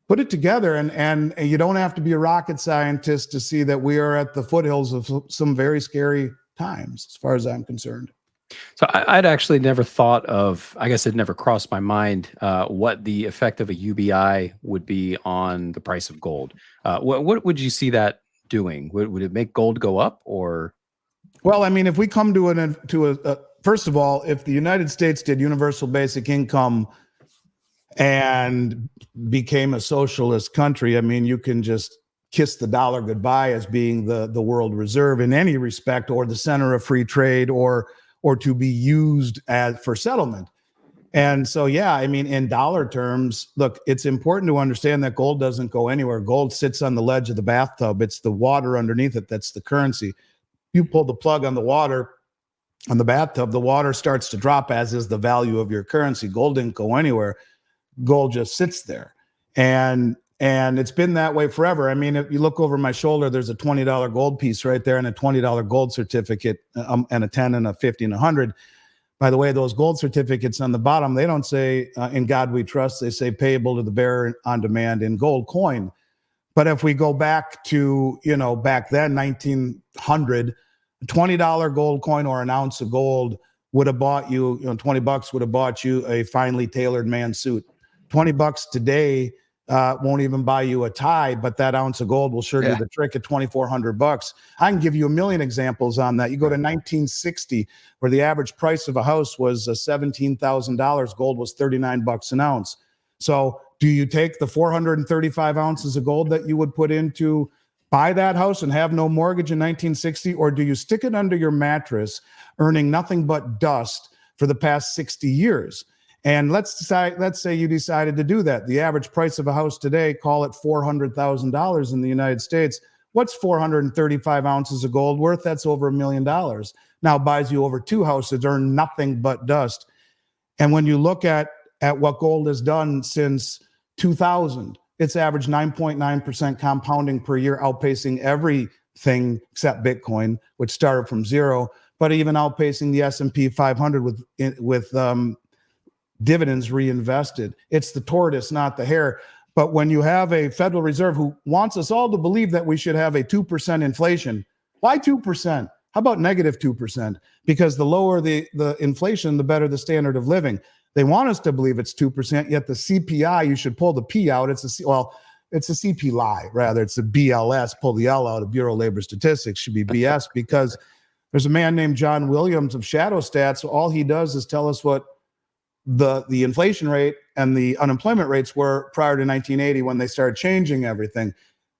Put it together, and you don't have to be a rocket scientist to see that we are at the foothills of some very scary times, as far as I'm concerned. So I'd actually never thought of, I guess it never crossed my mind, what the effect of a UBI would be on the price of gold. What would you see that doing? Would it make gold go up, or? Well, I mean, if we come to first of all, if the United States did universal basic income and became a socialist country, I mean, you can just kiss the dollar goodbye as being the world reserve in any respect, or the center of free trade, or to be used for settlement. And so, yeah, I mean, in dollar terms, look, it's important to understand that gold doesn't go anywhere. Gold sits on the ledge of the bathtub. It's the water underneath it that's the currency. You pull the plug on the water, on the bathtub, the water starts to drop, as is the value of your currency. Gold didn't go anywhere. Gold just sits there. And it's been that way forever. I mean, if you look over my shoulder, there's a $20 gold piece right there and a $20 gold certificate, and a 10 and a 50 and 100. By the way, those gold certificates on the bottom, they don't say "In God We Trust." They say "Payable to the bearer on demand" in gold coin. But if we go back to, back then, 1900, $20 gold coin or an ounce of gold would have bought you, 20 bucks would have bought you a finely tailored man's suit. 20 bucks today won't even buy you a tie, but that ounce of gold will sure do the trick at 2,400 bucks. I can give you a million examples on that. You go to 1960, where the average price of a house was $17,000. Gold was 39 bucks an ounce. So do you take the 435 ounces of gold that you would put in to buy that house and have no mortgage in 1960, or do you stick it under your mattress, earning nothing but dust for the past 60 years? And let's say you decided to do that. The average price of a house today, call it $400,000 in the United States. What's 435 ounces of gold worth? That's over $1 million. Now buys you over 2 houses, earn nothing but dust. And when you look at what gold has done since 2000, it's averaged 9.9% compounding per year, outpacing everything except Bitcoin, which started from zero, but even outpacing the S&P 500 with dividends reinvested. It's the tortoise, not the hare. But when you have a Federal Reserve who wants us all to believe that we should have a 2% inflation, why 2%? How about negative 2%? Because the lower the inflation, the better the standard of living. They want us to believe it's 2%, yet the CPI, you should pull the P out. It's a CP lie, rather. It's a BLS, pull the L out of Bureau of Labor Statistics, should be BS, because there's a man named John Williams of Shadow Stats. So all he does is tell us what the inflation rate and the unemployment rates were prior to 1980 when they started changing everything.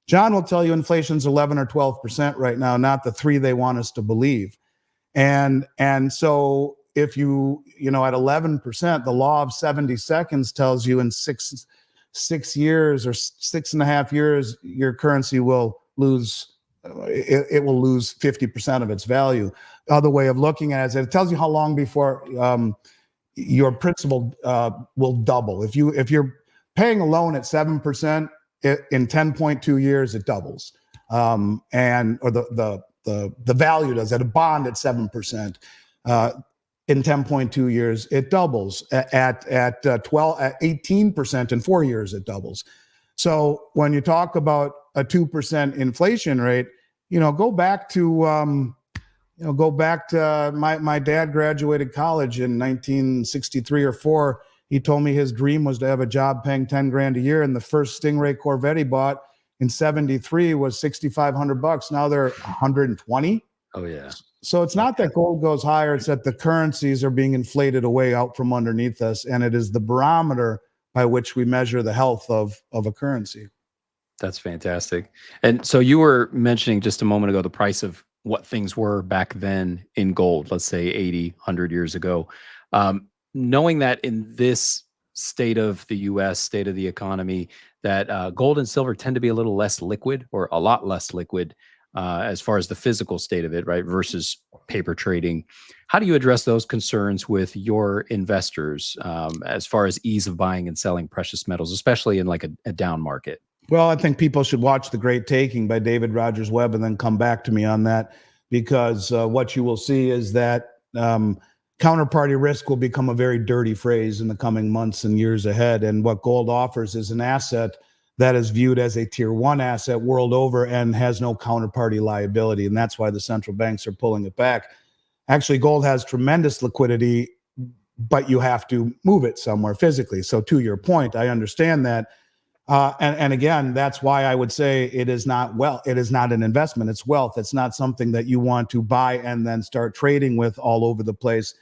John will tell you inflation's 11 or 12% right now, not the 3 they want us to believe. And so if you at 11%, the law of 70 seconds tells you in six years or 6.5 years, your currency will lose. It will lose 50% of its value. Other way of looking at it is it tells you how long before your principal will double. If you're paying a loan at 7%, in 10.2 years it doubles, or the value does. At a bond at 7%, in 10.2 years it doubles. At 18% in 4 years it doubles. So when you talk about a 2% inflation rate, go back to my dad graduated college in 1963 or 4. He told me his dream was to have a job paying 10 grand a year. And the first Stingray Corvette he bought in 73 was $6,500. Now they're 120. Oh yeah. So it's not that gold goes higher. It's that the currencies are being inflated away out from underneath us. And it is the barometer by which we measure the health of a currency. That's fantastic. And so you were mentioning just a moment ago the price of what things were back then in gold, let's say 80, 100 years ago. Knowing that in this state of the U.S., state of the economy, that gold and silver tend to be a little less liquid, or a lot less liquid, as far as the physical state of it, right, versus paper trading. How do you address those concerns with your investors as far as ease of buying and selling precious metals, especially in like a down market? Well, I think people should watch The Great Taking by David Rogers Webb and then come back to me on that, because what you will see is that counterparty risk will become a very dirty phrase in the coming months and years ahead. And what gold offers is an asset that is viewed as a tier 1 asset world over and has no counterparty liability. And that's why the central banks are pulling it back. Actually, gold has tremendous liquidity, but you have to move it somewhere physically. So to your point, I understand that. And again, that's why I would say it is not it is not an investment. It's wealth. It's not something that you want to buy and then start trading with all over the place.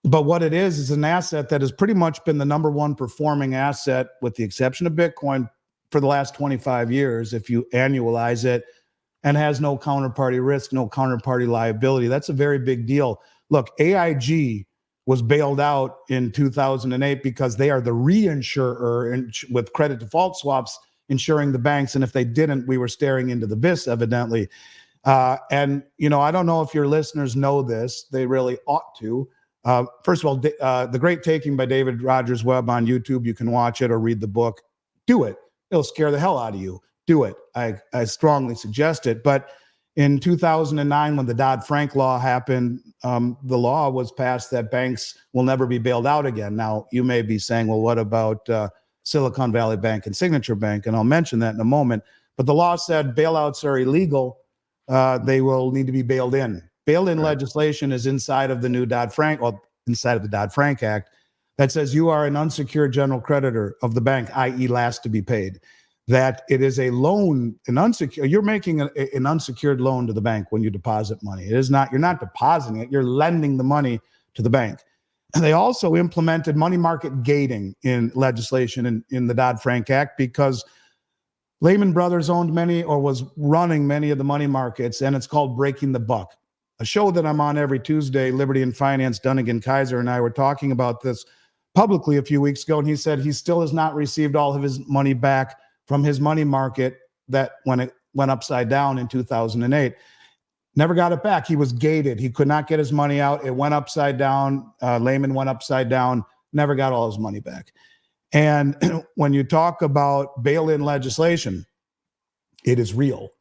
But what it is an asset that has pretty much been the number 1 performing asset, with the exception of Bitcoin, for the last 25 years, if you annualize it, and has no counterparty risk, no counterparty liability. That's a very big deal. Look, AIG was bailed out in 2008 because they are the reinsurer with credit default swaps insuring the banks. And if they didn't, we were staring into the abyss, evidently. And I don't know if your listeners know this. They really ought to. First of all, The Great Taking by David Rogers Webb on YouTube. You can watch it or read the book. Do it. It'll scare the hell out of you. Do it. I strongly suggest it. But in 2009, when the Dodd-Frank law happened, the law was passed that banks will never be bailed out again. Now, you may be saying, well, what about Silicon Valley Bank and Signature Bank? And I'll mention that in a moment. But the law said bailouts are illegal. They will need to be bailed in. Bail-in Right. legislation is inside of the new inside of the Dodd-Frank Act that says you are an unsecured general creditor of the bank, i.e. last to be paid. That it is a loan, you're making an unsecured loan to the bank when you deposit money. It is not, you're not depositing it, you're lending the money to the bank. And they also implemented money market gating in legislation in the Dodd-Frank Act because Lehman Brothers owned many or was running many of the money markets, and it's called breaking the buck. A show that I'm on every Tuesday, Liberty and Finance, Dunnigan Kaiser and I were talking about this publicly a few weeks ago, and he said he still has not received all of his money back from his money market that when it went upside down in 2008. Never got it back. He was gated. He could not get his money out. It went upside down. Lehman went upside down, never got all his money back. And when you talk about bail-in legislation, it is real.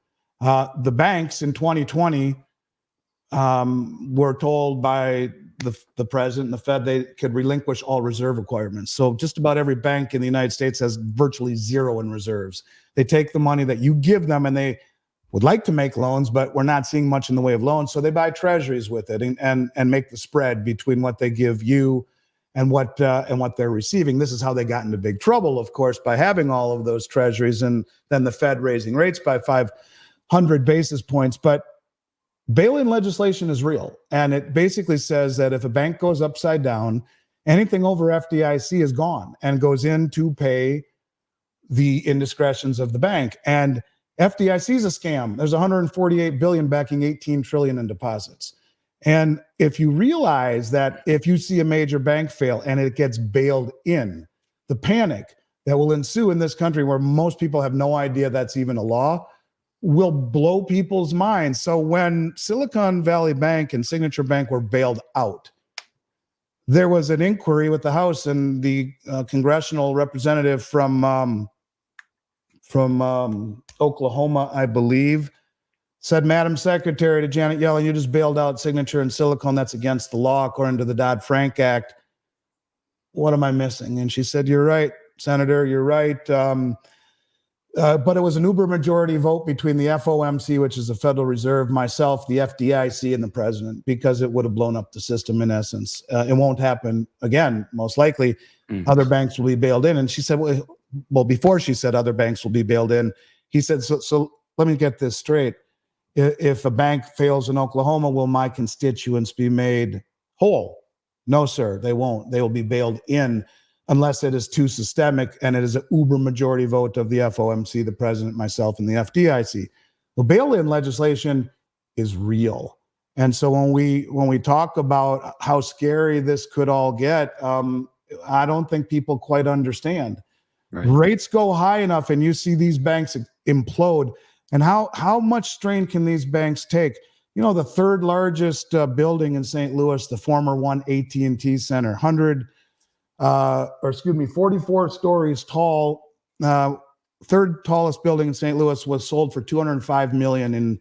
The banks in 2020 were told by the president and the Fed they could relinquish all reserve requirements. So just about every bank in the United States has virtually zero in reserves. They take the money that you give them and they would like to make loans, but we're not seeing much in the way of loans. So they buy treasuries with it and make the spread between what they give you and what they're receiving. This is how they got into big trouble, of course, by having all of those treasuries and then the Fed raising rates by 500 basis points. But bail-in legislation is real. And it basically says that if a bank goes upside down, anything over FDIC is gone and goes in to pay the indiscretions of the bank. And FDIC is a scam. There's 148 billion backing 18 trillion in deposits. And if you realize that if you see a major bank fail and it gets bailed in, the panic that will ensue in this country where most people have no idea that's even a law will blow people's minds. So when Silicon Valley Bank and Signature Bank were bailed out, there was an inquiry with the House, and the congressional representative from Oklahoma, I believe, said, Madam Secretary, to Janet Yellen, you just bailed out Signature and Silicon. That's against the law according to the Dodd-Frank Act. What am I missing? And she said, you're right, Senator, you're right. But it was an uber majority vote between the FOMC, which is the Federal Reserve, myself, the FDIC, and the president, because it would have blown up the system in essence. It won't happen again, most likely. Other banks will be bailed in. And she said, well, before she said other banks will be bailed in, he said, so let me get this straight. If a bank fails in Oklahoma, will my constituents be made whole? No, sir, they won't. They will be bailed in unless it is too systemic and it is an uber majority vote of the FOMC, the president, myself, and the FDIC. The bail-in legislation is real. And so when we talk about how scary this could all get, I don't think people quite understand. Right. Rates go high enough and you see these banks implode. And how much strain can these banks take? You know, the third largest building in St. Louis, the former one AT&T Center, 44 stories tall, third tallest building in St. Louis, was sold for $205 million in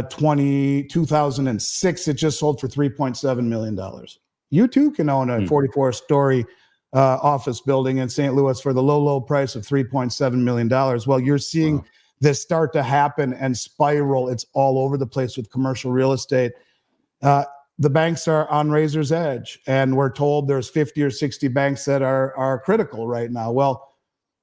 2006. It just sold for $3.7 million. You too can own a 44-story office building in St. Louis for the low price of $3.7 million. Well, you're seeing this start to happen and spiral. It's all over the place with commercial real estate. The banks are on razor's edge, and we're told there's 50 or 60 banks that are critical right now. Well,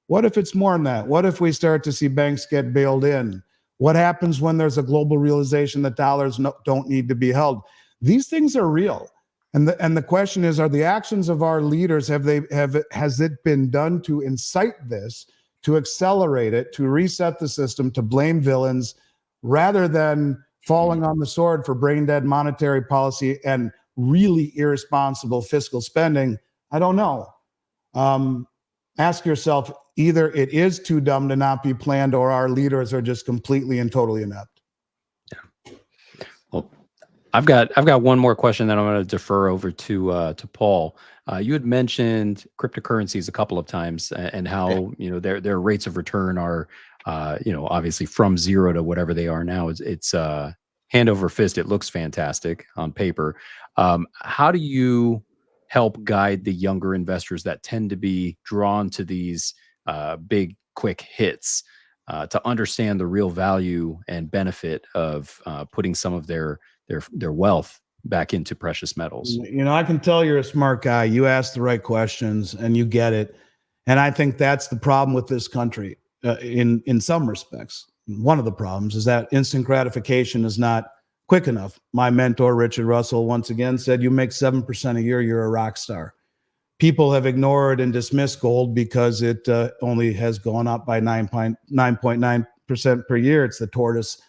what if it's more than that? What if we start to see banks get bailed in? What happens when there's a global realization that dollars don't need to be held? These things are real. And the question is, are the actions of our leaders, has it been done to incite this, to accelerate it, to reset the system, to blame villains, rather than falling on the sword for brain-dead monetary policy and really irresponsible fiscal spending? I don't know. Ask yourself, either it is too dumb to not be planned, or our leaders are just completely and totally inept. Yeah. Well, I've got one more question that I'm going to defer over to Paul. You had mentioned cryptocurrencies a couple of times and how their rates of return are obviously from zero to whatever they are now. It's hand over fist. It looks fantastic on paper. How do you help guide the younger investors that tend to be drawn to these big quick hits to understand the real value and benefit of putting some of their their wealth back into precious metals. You know, I can tell you're a smart guy. You ask the right questions and you get it. And I think that's the problem with this country in some respects. One of the problems is that instant gratification is not quick enough. My mentor, Richard Russell, once again said, you make 7% a year, you're a rock star. People have ignored and dismissed gold because it only has gone up by 9.9% per year. It's the tortoise,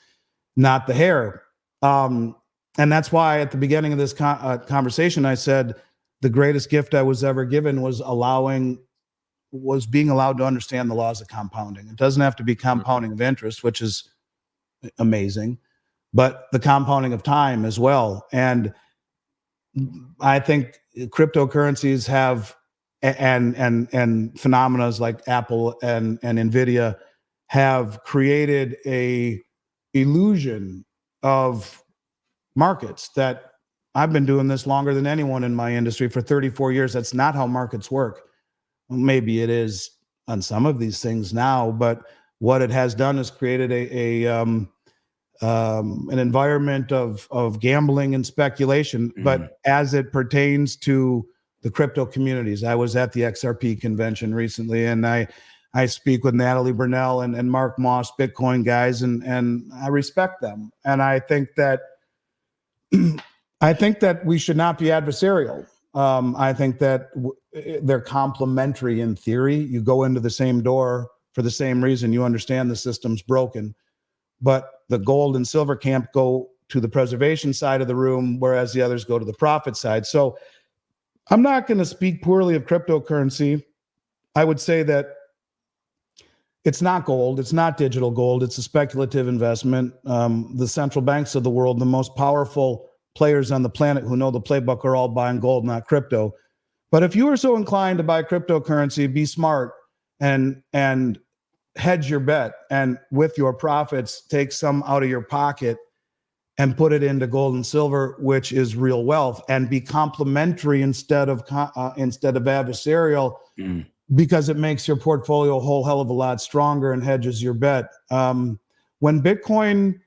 not the hare. And that's why at the beginning of this conversation, I said the greatest gift I was ever given was being allowed to understand the laws of compounding. It doesn't have to be compounding of interest, which is amazing, but the compounding of time as well. And I think cryptocurrencies have, and phenomena like Apple and Nvidia have created a illusion of markets that I've been doing this longer than anyone in my industry for 34 years. That's not how markets work. Maybe it is on some of these things now, but what it has done is created an environment of gambling and speculation. But as it pertains to the crypto communities, I was at the XRP convention recently, and I speak with Natalie Burnell and Mark Moss, Bitcoin guys, and I respect them. And I think that we should not be adversarial. I think that they're complementary in theory. You go into the same door for the same reason. You understand the system's broken, but the gold and silver camp go to the preservation side of the room, whereas the others go to the profit side. So I'm not going to speak poorly of cryptocurrency. I would say that it's not gold. It's not digital gold. It's a speculative investment. The central banks of the world, the most powerful players on the planet who know the playbook, are all buying gold, not crypto. But if you are so inclined to buy cryptocurrency, be smart and hedge your bet, and with your profits, take some out of your pocket and put it into gold and silver, which is real wealth, and be complementary instead of adversarial, because it makes your portfolio a whole hell of a lot stronger and hedges your bet. When Bitcoin,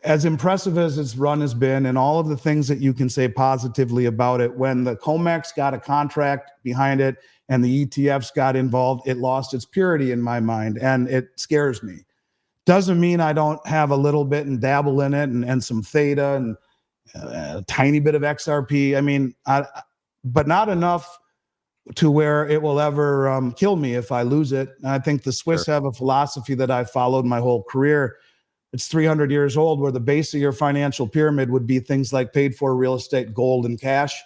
as impressive as its run has been, and all of the things that you can say positively about it, when the COMEX got a contract behind it and the ETFs got involved, it lost its purity in my mind, and it scares me. Doesn't mean I don't have a little bit and dabble in it, and some theta and a tiny bit of XRP. I mean, but not enough to where it will ever kill me if I lose it. And I think the Swiss have a philosophy that I've followed my whole career. It's 300 years old, where the base of your financial pyramid would be things like paid for real estate, gold, and cash.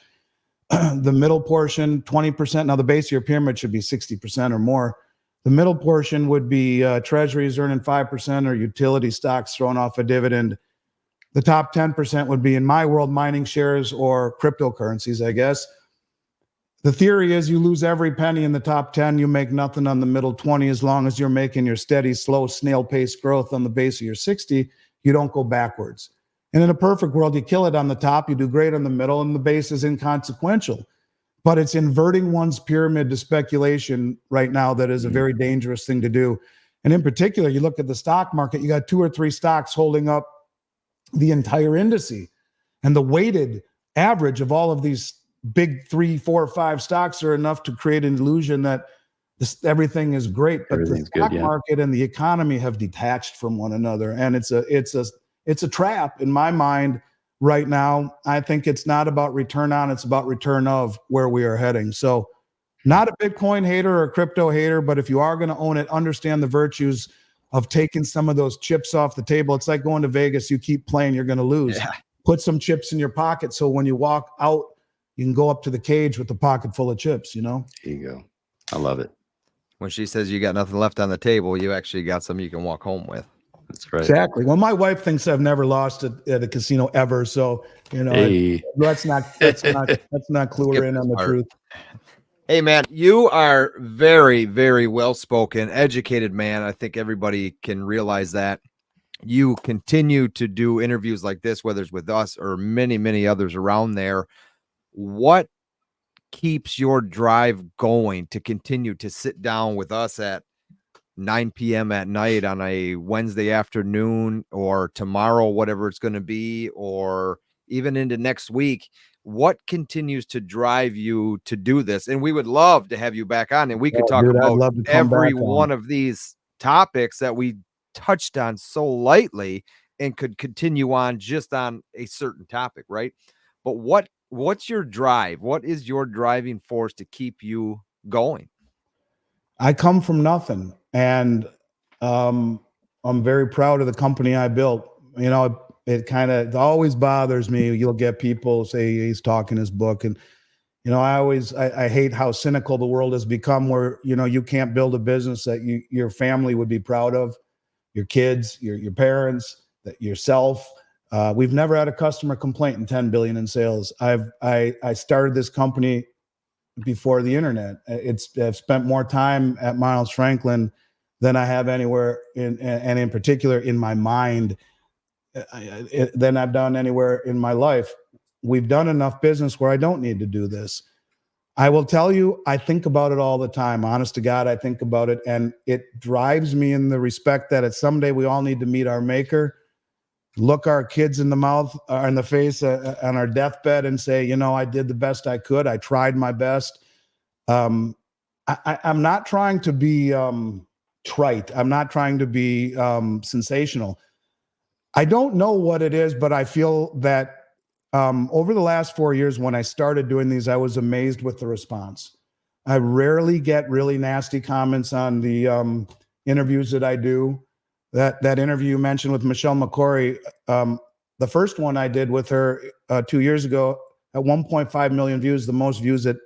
The middle portion, 20%. Now the base of your pyramid should be 60% or more. The middle portion would be treasuries earning 5%, or utility stocks throwing off a dividend. The top 10% would be, in my world, mining shares or cryptocurrencies, I guess. The theory is you lose every penny in the top 10, you make nothing on the middle 20. As long as you're making your steady, slow, snail-paced growth on the base of your 60, you don't go backwards. And in a perfect world, you kill it on the top, you do great on the middle, and the base is inconsequential. But it's inverting one's pyramid to speculation right now that is a very dangerous thing to do. And in particular, you look at the stock market, you got 2 or 3 stocks holding up the entire indice. And the weighted average of all of these big 3, 4, 5 stocks are enough to create an illusion that everything is great. But the stock market and the economy have detached from one another. And it's a trap in my mind. Right now, I think it's not about return on, it's about return of where we are heading. So not a Bitcoin hater or a crypto hater, but if you are going to own it, understand the virtues of taking some of those chips off the table. It's like going to Vegas. You keep playing, you're going to lose. Yeah. Put some chips in your pocket, so when you walk out, you can go up to the cage with the pocket full of chips, you know? There you go. I love it. When she says you got nothing left on the table, you actually got something you can walk home with. That's right. Exactly. Well, my wife thinks I've never lost at a casino ever. So, you know, let's not clue her in on the truth. Hey, man, you are very, very well-spoken, educated man. I think everybody can realize that. You continue to do interviews like this, whether it's with us or many, many others around there. What keeps your drive going to continue to sit down with us at 9 p.m. at night on a Wednesday afternoon, or tomorrow, whatever it's going to be, or even into next week, what continues to drive you to do this? And we would love to have you back on, and we could talk Dude, I'd about love to come every back one on. of these topics that we touched on so lightly and could continue on just on a certain topic, right? But what's your drive? What is your driving force to keep you going? I come from nothing, and I'm very proud of the company I built. You know, it always bothers me. You'll get people say he's talking his book, and you know, I hate how cynical the world has become, where you know you can't build a business that your family would be proud of, your kids, your parents, that yourself. We've never had a customer complaint in 10 billion in sales. I started this company before the internet. I've spent more time at Miles Franklin than I have anywhere and in particular in my mind than I've done anywhere in my life. We've done enough business where I don't need to do this. I will tell you, I think about it all the time. Honest to God, I think about it, and it drives me in the respect that it's someday we all need to meet our maker, look our kids in the mouth or in the face on our deathbed and say, you know, I did the best I could. I tried my best. I'm not trying to be trite. I'm not trying to be sensational. I don't know what it is, but I feel that over the last 4 years, when I started doing these, I was amazed with the response. I rarely get really nasty comments on the interviews that I do. That interview you mentioned with Michelle McCory, the first one I did with her 2 years ago, at 1.5 million views, the most views that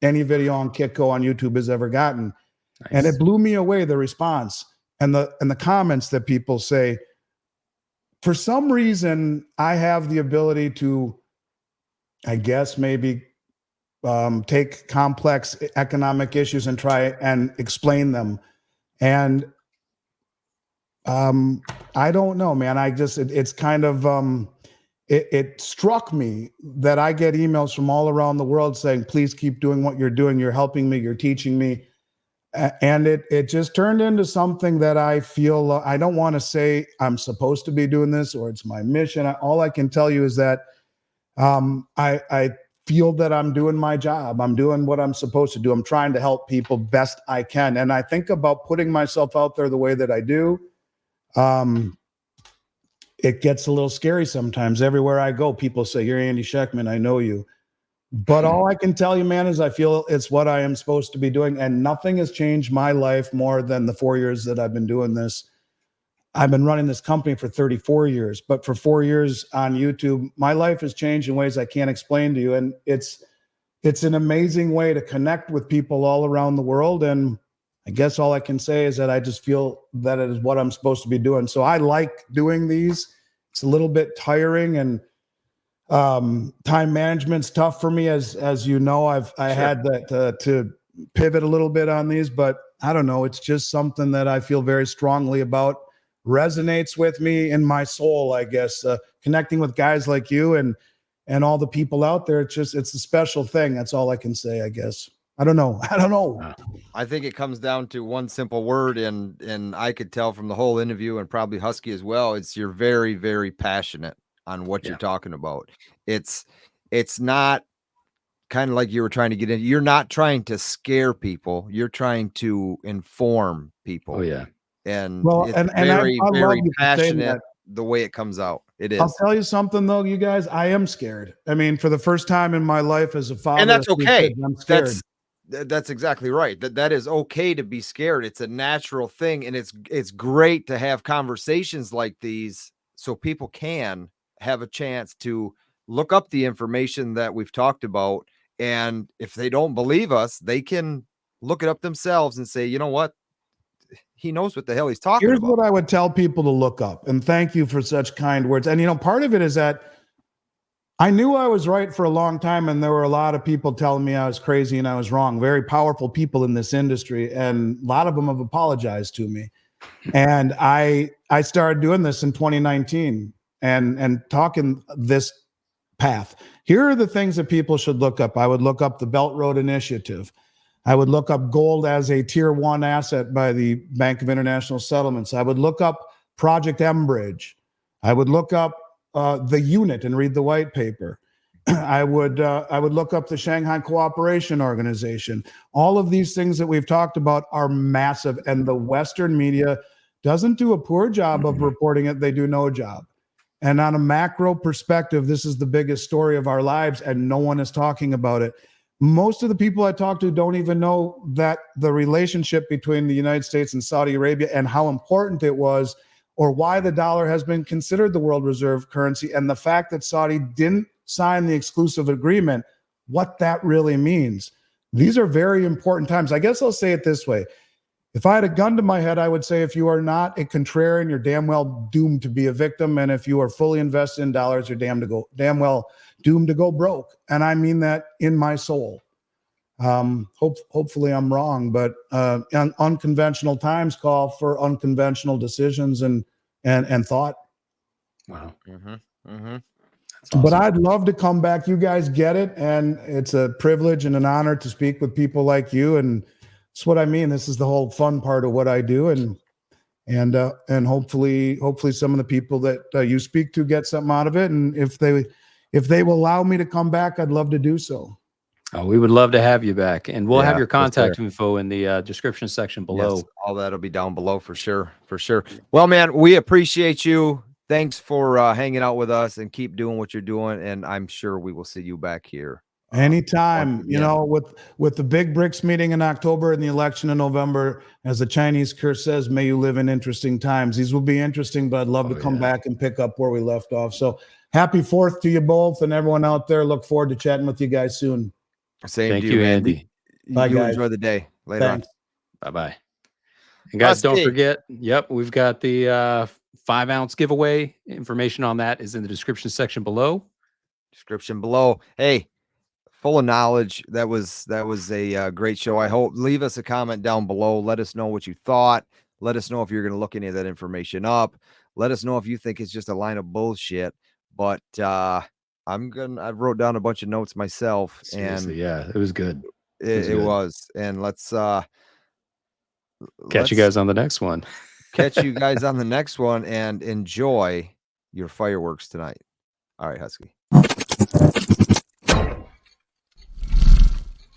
any video on Kitco on YouTube has ever gotten. Nice. And it blew me away, the response and the comments that people say. For some reason, I have the ability to, I guess, maybe take complex economic issues and try and explain them. And I don't know, man. It's kind of, it struck me that I get emails from all around the world saying, please keep doing what you're doing. You're helping me. You're teaching me. And it just turned into something that I feel, I don't want to say I'm supposed to be doing this or it's my mission. All I can tell you is that I feel that I'm doing my job. I'm doing what I'm supposed to do. I'm trying to help people best I can. And I think about putting myself out there the way that I do. It gets a little scary sometimes. Everywhere I go, people say, you're Andy Schectman. I know you. But all I can tell you, man, is I feel it's what I am supposed to be doing. And nothing has changed my life more than the 4 years that I've been doing this. I've been running this company for 34 years, but for 4 years on YouTube, my life has changed in ways I can't explain to you. And it's an amazing way to connect with people all around the world. And I guess all I can say is that I just feel that it is what I'm supposed to be doing. So I like doing these. It's a little bit tiring, and time management's tough for me, as you know. I had that to pivot a little bit on these, but I don't know. It's just something that I feel very strongly about, resonates with me in my soul, I guess. Connecting with guys like you and all the people out there, it's a special thing. That's all I can say, I guess. I don't know. I think it comes down to one simple word, and I could tell from the whole interview, and probably Husky as well, it's you're very, very passionate on what you're talking about. It's not kind of like you were trying to get in. You're not trying to scare people. You're trying to inform people. Oh yeah. And well, it's and very, I very love passionate the way it comes out. It is. I'll tell you something though, you guys, I am scared. I mean, for the first time in my life as a father, and that's okay. Kids, I'm scared. That's exactly right. That is okay to be scared. It's a natural thing, and it's great to have conversations like these so people can have a chance to look up the information that we've talked about, and if they don't believe us, they can look it up themselves and say, you know what, he knows what the hell he's talking Here's about. what I would tell people to look up, and thank you for such kind words. And you know, part of it is that I knew I was right for a long time, and there were a lot of people telling me I was crazy and I was wrong. Very powerful people in this industry, and a lot of them have apologized to me. And I started doing this in 2019 and talking this path. Here are the things that people should look up. I would look up the Belt Road Initiative. I would look up gold as a tier 1 asset by the Bank of International Settlements. I would look up Project Enbridge. I would look up the unit and read the white paper. I would look up the Shanghai Cooperation Organization. All of these things that we've talked about are massive, and the Western media doesn't do a poor job of reporting it. They do no job. And on a macro perspective, this is the biggest story of our lives, and no one is talking about it. Most of the people I talk to don't even know that the relationship between the United States and Saudi Arabia and how important it was, or why the dollar has been considered the world reserve currency, and the fact that Saudi didn't sign the exclusive agreement, what that really means. These are very important times. I guess I'll say it this way. If I had a gun to my head, I would say if you are not a contrarian, you're damn well doomed to be a victim. And if you are fully invested in dollars, you're damn well doomed to go broke. And I mean that in my soul. Hopefully I'm wrong, but unconventional times call for unconventional decisions and thought. Wow. Awesome. But I'd love to come back. You guys get it. And it's a privilege and an honor to speak with people like you. And it's what I mean. This is the whole fun part of what I do. And hopefully some of the people that you speak to get something out of it. And if they will allow me to come back, I'd love to do so. Oh, we would love to have you back, and we'll have your contact info in the description section below. Yes, all that'll be down below for sure. Well, man, we appreciate you. Thanks for hanging out with us, and keep doing what you're doing. And I'm sure we will see you back here anytime. You know, with the big BRICS meeting in October and the election in November, as the Chinese curse says, may you live in interesting times. These will be interesting, but I'd love to come back and pick up where we left off. So happy 4th to you both, and everyone out there. Look forward to chatting with you guys soon. Thank you, Andy. Bye, guys. Enjoy the day. Later on. Bye-bye. And guys, don't forget, we've got the 5-ounce giveaway. Information on that is in the description section below. Hey, full of knowledge. That was a great show. I hope. Leave us a comment down below. Let us know what you thought. Let us know if you're going to look any of that information up. Let us know if you think it's just a line of bullshit. But I wrote down a bunch of notes myself. Seriously, and it was good. It was. And let's catch you guys on the next one. Catch you guys on the next one, and enjoy your fireworks tonight. All right, Husky.